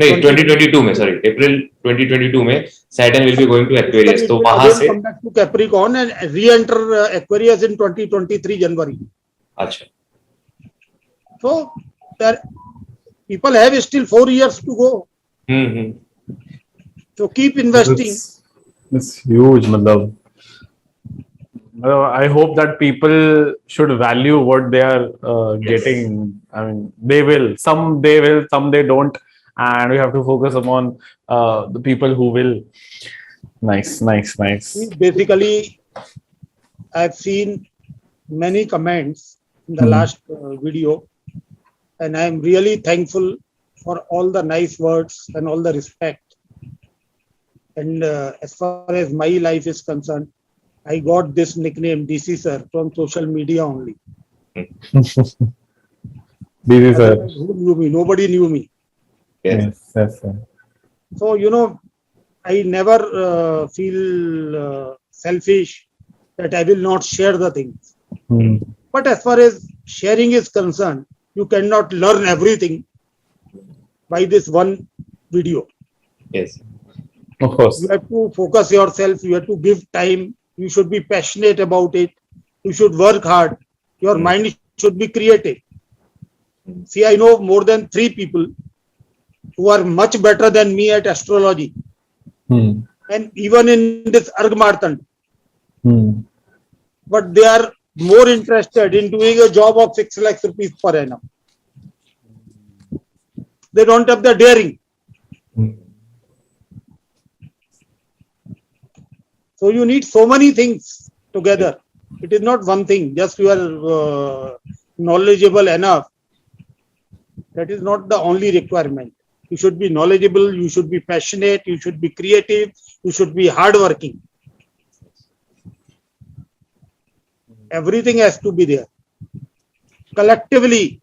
नहीं 2022 में, sorry April 2022 में Saturn will be going to Aquarius, तो वहां से come back to Capricorn and re-enter Aquarius in 2023 January. अच्छा, So there people have still 4 years to go. So keep investing. It's huge, मतलब I hope that people should value what they are getting. I mean, they will. Some they don't, and we have to focus upon the people who will. Nice. Basically, I've seen many comments in the last video, and I'm really thankful for all the nice words and all the respect. And as far as my life is concerned, I got this nickname DC Sir from social media only. DC Sir. Who knew me? Nobody knew me. Yes, sir. So, I never feel selfish that I will not share the things. But as far as sharing is concerned, you cannot learn everything by this one video. yes, Of course. You have to focus yourself. You have to give time. You should be passionate about it. You should work hard. Your mind should be creative. See, I know more than 3 people who are much better than me at astrology. And even in this Argmartand. But they are more interested in doing a job of 6 lakhs rupees per annum. They don't have the daring. So you need so many things together. It is not one thing. Just you are knowledgeable enough. That is not the only requirement. You should be knowledgeable. You should be passionate. You should be creative. You should be hardworking. Everything has to be there. Collectively,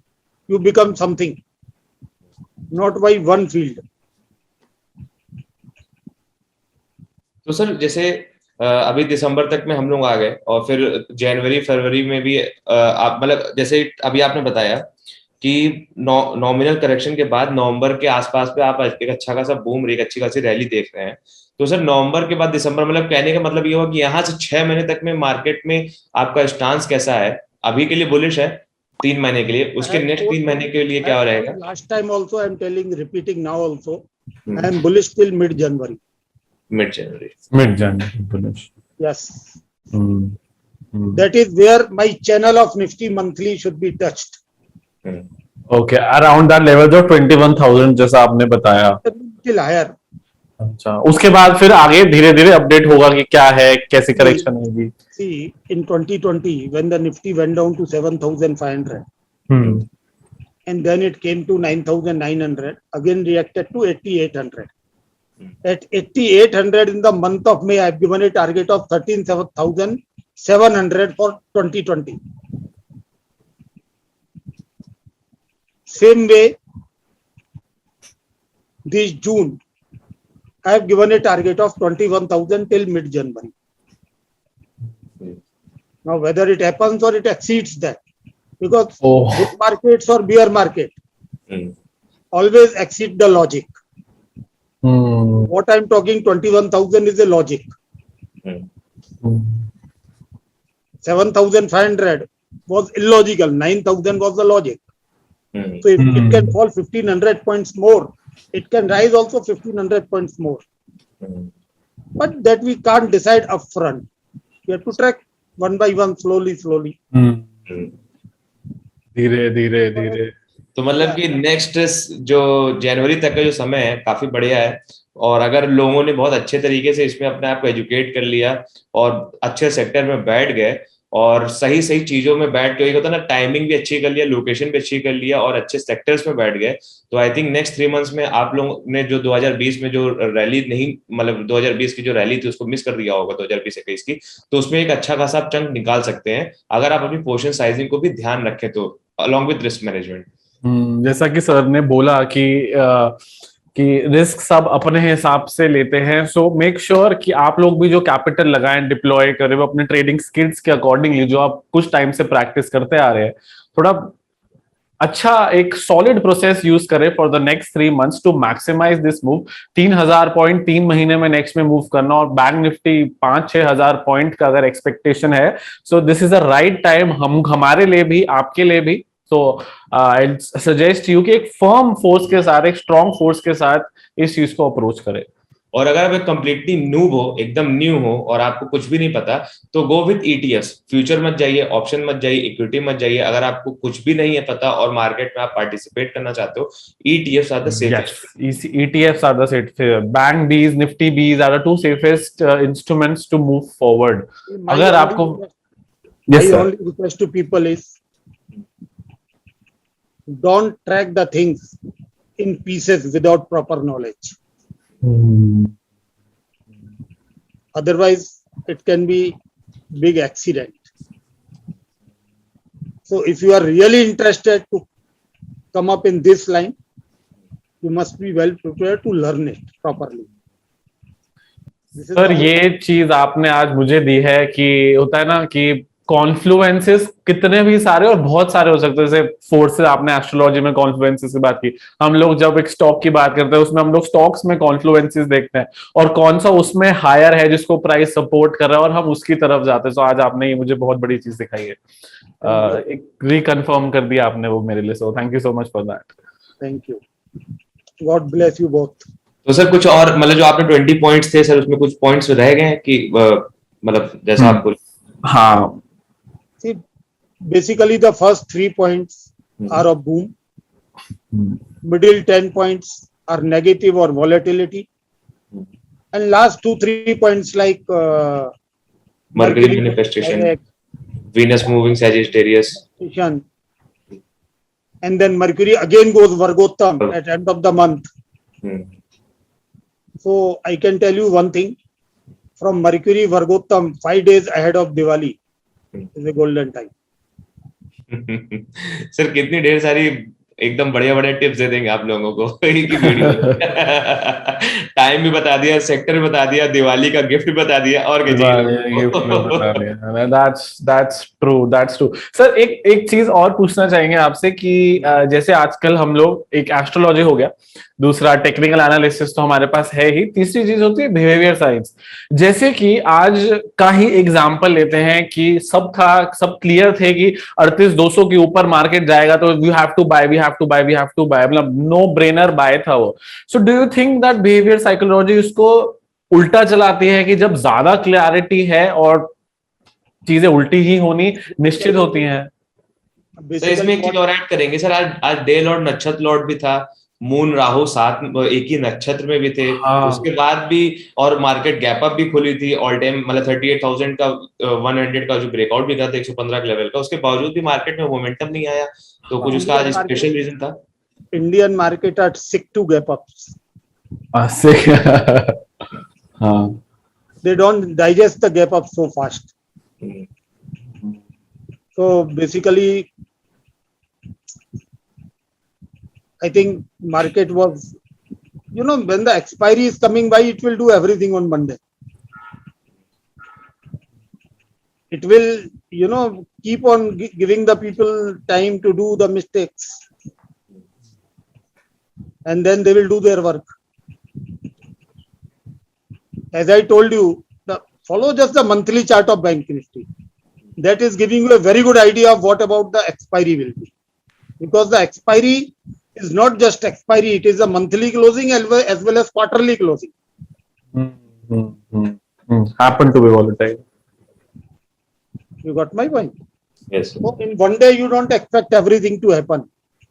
you become something. Not by one field. तो sir जैसे अभी दिसंबर तक में हम लोग आ गए और फिर जनवरी फरवरी में भी आप मतलब जैसे अभी आपने बताया कि नॉमिनल करेक्शन के बाद नवंबर के आसपास पे आप एक अच्छा खासा बूम, एक अच्छी खासी रैली देख रहे हैं, तो सर नवंबर के बाद दिसंबर मतलब कहने का मतलब ये हुआ कि यहाँ से 6 महीने तक में मार्केट में आपका स्टांस कैसा है? अभी के लिए बुलिश है 3 महीने के लिए, उसके नेक्स्ट 3 महीने के लिए क्या रहेगा? Last time also I am telling, repeating now also, I am bullish till mid January. Mid January bullish. Yes. That is where my channel of Nifty monthly should be touched. Okay, around that level of 21,000 जैसा आपने बताया. Till higher. अच्छा, उसके बाद फिर आगे धीरे धीरे अपडेट होगा कि क्या है, कैसी करेक्शन होगी. See, in 2020 when the Nifty went down to 7,500 and then it came to 9,900, again reacted to 8,800. At 8,800 in the month of May, I have given a target of 13,700 for 2020. Same way, this June, I have given a target of 21,000 till mid-January. Now, whether it happens or it exceeds that, because bull markets or bear market always exceed the logic. What I'm talking 21,000 is a logic. 7,500 was illogical. 9,000 was the logic. So if it can fall 1,500 points more, it can rise also 1,500 points more. But that we can't decide upfront. We have to track one by one, slowly. धीरे. तो मतलब कि next जो जनवरी तक का जो समय है काफी बढ़िया है, और अगर लोगों ने बहुत अच्छे तरीके से इसमें अपने आप को एजुकेट कर लिया और अच्छे सेक्टर में बैठ गए और सही चीजों में बैठ के, होता है ना, टाइमिंग भी अच्छी कर लिया, लोकेशन भी अच्छी कर लिया और अच्छे सेक्टर्स में बैठ गए, तो आई थिंक नेक्स्ट 3 मंथ्स में आप लोगों ने जो 2020 में जो रैली नहीं, मतलब 2020 की जो रैली थी उसको मिस कर दिया होगा 2020-21 की, तो उसमें एक अच्छा खासा आप चंक निकाल सकते हैं अगर आप अपनी पोर्शन साइजिंग को भी ध्यान रखें तो, अलॉन्ग विद रिस्क मैनेजमेंट. जैसा कि सर ने बोला कि रिस्क सब अपने हिसाब से लेते हैं, सो मेक श्योर कि आप लोग भी जो कैपिटल लगाएं, डिप्लॉय करें वो अपने ट्रेडिंग स्किल्स के अकॉर्डिंगली, जो आप कुछ टाइम से प्रैक्टिस करते आ रहे हैं, थोड़ा अच्छा एक सॉलिड प्रोसेस यूज करें for the next 3 months to maximise this move. 3,000 point 3 महीने में नेक्स्ट में मूव करना, और बैंक निफ्टी 5-6 हजार पॉइंट का अगर एक्सपेक्टेशन है, so this is the right time हम हमारे लिए भी आपके लिए भी। तो आई सजेस्ट यू कि एक फर्म फोर्स के साथ, एक स्ट्रॉन्ग फोर्स के साथ इस चीज को अप्रोच करें। और अगर आप एक कंप्लीटली नूब हो, एकदम न्यू हो और आपको कुछ भी नहीं पता, तो गो विथ ईटीएफ्स। फ्यूचर मत जाइए, ऑप्शन मत जाइए, इक्विटी मत जाइए। अगर आपको कुछ भी नहीं है पता और मार्केट में आप पार्टिसिपेट करना चाहते हो, ETFs are the safest. Yes, ETFs are the safe. Bank Bs, Nifty Bs are the two safest instruments to move forward. My अगर only आपको request- yes my sir. only request to people is don't track the things in pieces without proper knowledge. Otherwise, it can be big accident. So if you are really interested to come up in this line, you must be well prepared to learn it properly. Sir ये चीज आपने आज मुझे दी है कि होता है ना कि कॉन्फ्लुएंसेस कितने भी सारे और बहुत सारे हो सकते हैं। जैसे फोर्सेस, आपने एस्ट्रोलॉजी में कॉन्फ्लुएंसेस की बात की, हम लोग जब एक स्टॉक की बात करते हैं उसमें हम लोग स्टॉक्स में कॉन्फ्लुएंसेस देखते हैं और कौन सा उसमें हायर है जिसको प्राइस सपोर्ट कर रहा है और हम उसकी तरफ जाते हैं। तो आज आपने ये मुझे बहुत बड़ी चीज दिखाई है, एक रिकन्फर्म कर दिया आपने वो मेरे लिए। सो thank you so much for that. Thank you. God bless you both. तो सर कुछ और, मतलब जो आपने 20 पॉइंट्स थे सर, उसमें कुछ पॉइंट्स रह गए हैं कि मतलब जैसा आपको? हाँ, See, basically the first 3 points are of boom. Middle 10 points are negative or volatility. And last 2-3 points like Mercury manifestation, Venus moving Sagittarius. And then Mercury again goes Vargottam at end of the month. So I can tell you one thing, from Mercury Vargottam 5 days ahead of Diwali is a golden time. Sir कितनी ढेर सारी एकदम बढ़िया बढ़िया tips दे देंगे आप लोगों को एक ही वीडियो में। टाइम भी बता दिया, सेक्टर भी बता दिया, दिवाली का गिफ्ट भी बता दिया, और that's true सर। एक चीज और पूछना चाहेंगे आपसे कि जैसे आजकल हम लोग, एक एस्ट्रोलॉजी हो गया, दूसरा टेक्निकल एनालिसिस तो हमारे पास है ही, तीसरी चीज होती है बिहेवियर साइंस। जैसे कि आज का ही एग्जांपल लेते हैं कि सब क्लियर थे कि 38,200 के ऊपर मार्केट जाएगा तो वी हैव टू बाय, मतलब नो ब्रेनर बाय था वो। So do you think that behaviour psychology उसको उल्टा चलाती है कि जब ज्यादा क्लैरिटी है और चीजें उल्टी ही होनी निश्चित होती हैं? तो इसमें एक चीज और ऐड करेंगे सर, आज डे लॉर्ड नक्षत्र लॉर्ड भी था, मून राहु साथ एक ही नक्षत्र में भी थे। उसके बाद भी और मार्केट गैप अप भी खुली थी ऑल टाइम, मतलब 38,000 का 100 का जो ब्रेकआउट भी था 115 के लेवल का, उसके बावजूद भी मार्केट में मोमेंटम नहीं आया। तो कुछ उसका आज स्पेशल रीजन था? Indian market are sick to gap ups. They don't digest the gap up so fast. So basically I think market was, when the expiry is coming by, it will do everything on Monday. It will, keep on giving the people time to do the mistakes. And then they will do their work. As I told you, follow just the monthly chart of Bank Nifty. That is giving you a very good idea of what about the expiry will be. Because the expiry is not just expiry, it is a monthly closing as well as quarterly closing. Happen to be volatile. You got my point? Yes. So in one day, you don't expect everything to happen.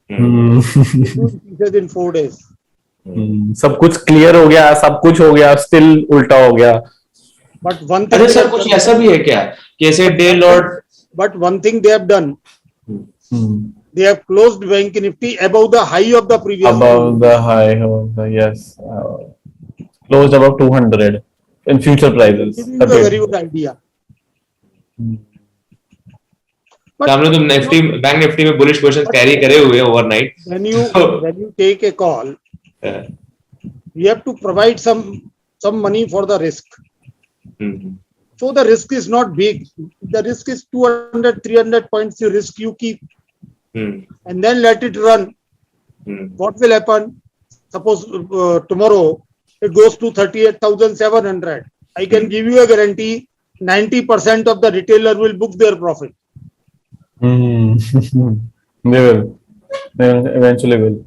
In 4 days. सब कुछ clear हो गया, सब कुछ हो गया, still उल्टा हो गया। But one thing, अरे सर कुछ ऐसा भी है क्या कि ऐसे day Lord? But one thing they have done, they have closed Bank Nifty above the high of the previous. Above the high of the, yes, closed above 200 in future prices. It's a very good idea. हमने तो Nifty, bank Nifty में bullish positions carry करे हुए overnight. When you take a call, you have to provide some money for the risk. So the risk is not big. The risk is 200-300 points. You risk, you keep. and then let it run. What will happen? Suppose tomorrow it goes to 38,700. I can give you a guarantee 90% of the retailer will book their profit. They will. They eventually will.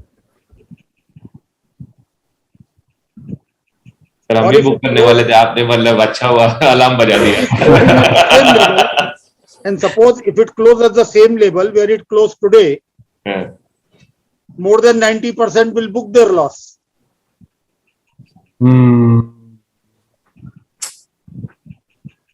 Sir हम भी book करने वाले थे, आपने मतलब अच्छा हुआ alarm बजा दिया. And suppose if it closes at the same level where it closed today, more than 90% will book their loss.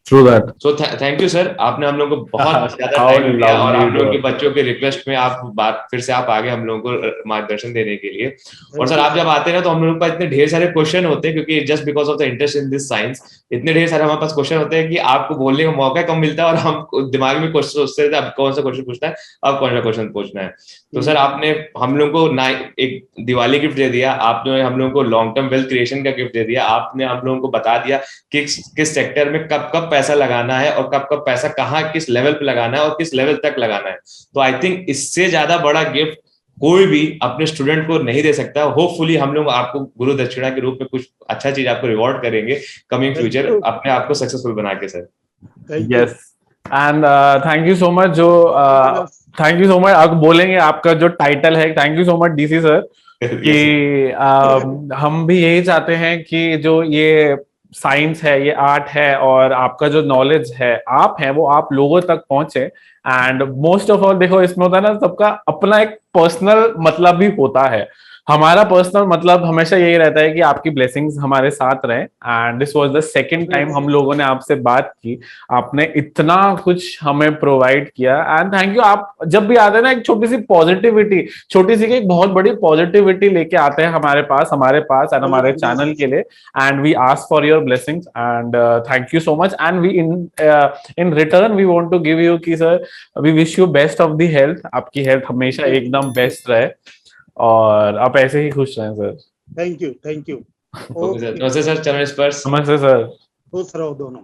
True that. So thank you sir, आपने हम लोगों को बहुत ज्यादा टाइम दिया और आप लोगों के बच्चों के रिक्वेस्ट में आप बात फिर से आप आगे हम लोगों को मार्गदर्शन देने के लिए. और सर आप जब आते हैं ना तो हम लोगों के पास इतने ढेर सारे क्वेश्चन होते हैं, क्योंकि just because of the interest in this science इतने ढेर सारे हमारे पास क्वेश्चन होते हैं कि आपको बोलने का मौका कम मिलता है और हम दिमाग में क्वेश्चन सोचते रहते हैं अब कौन सा क्वेश्चन पूछना है, अब कौन सा क्वेश्चन पूछना है. तो सर आपने हम लोगों को ना एक दिवाली गिफ्ट दे दिया, आपने हम लोगों को लॉन्ग टर्म वेल्थ क्रिएशन का गिफ्ट दे दिया, आपने हम लोगों को बता दिया कि किस सेक्टर में कब कब पैसा लगाना है और कब कब पैसा कहाँ किस लेवल पे लगाना है और किस लेवल तक लगाना है. तो आई थिंक इससे ज्यादा बड़ा गिफ्ट कोई भी अपने स्टूडेंट को नहीं दे सकता. होपफुली हम लोग आपको गुरु दक्षिणा के रूप में कुछ अच्छा चीज आपको रिवॉर्ड करेंगे कमिंग फ्यूचर, अपने आप को सक्सेसफुल बना के sir. Yes and thank you so much. जो थैंक यू सो मच आप बोलेंगे आपका जो टाइटल है. Thank you so much DC sir कि हम भी यही चाहते हैं कि जो ये साइंस है, ये आर्ट है और आपका जो नॉलेज है आप है वो आप लोगों तक पहुंचे. एंड मोस्ट ऑफ ऑल देखो इसमें होता है ना सबका अपना एक पर्सनल मतलब भी होता है. हमारा पर्सनल मतलब हमेशा यही रहता है कि आपकी ब्लेसिंग्स हमारे साथ रहे. And this was the second time हम लोगों ने आपसे बात की, आपने इतना कुछ हमें प्रोवाइड किया एंड थैंक यू. आप जब भी आते हैं ना एक छोटी सी पॉजिटिविटी, छोटी सी एक बहुत बड़ी पॉजिटिविटी लेके आते हैं हमारे पास एंड हमारे चैनल के लिए. And we ask for your blessings and thank you so much. And we in return we want to give you कि sir we wish you best of the health. आपकी health हमेशा एकदम best रहे और आप ऐसे ही खुश रहें सर. Thank you. नमस्ते सर. चरण स्पर्श. नमस्ते सर. खुश रहो दोनों.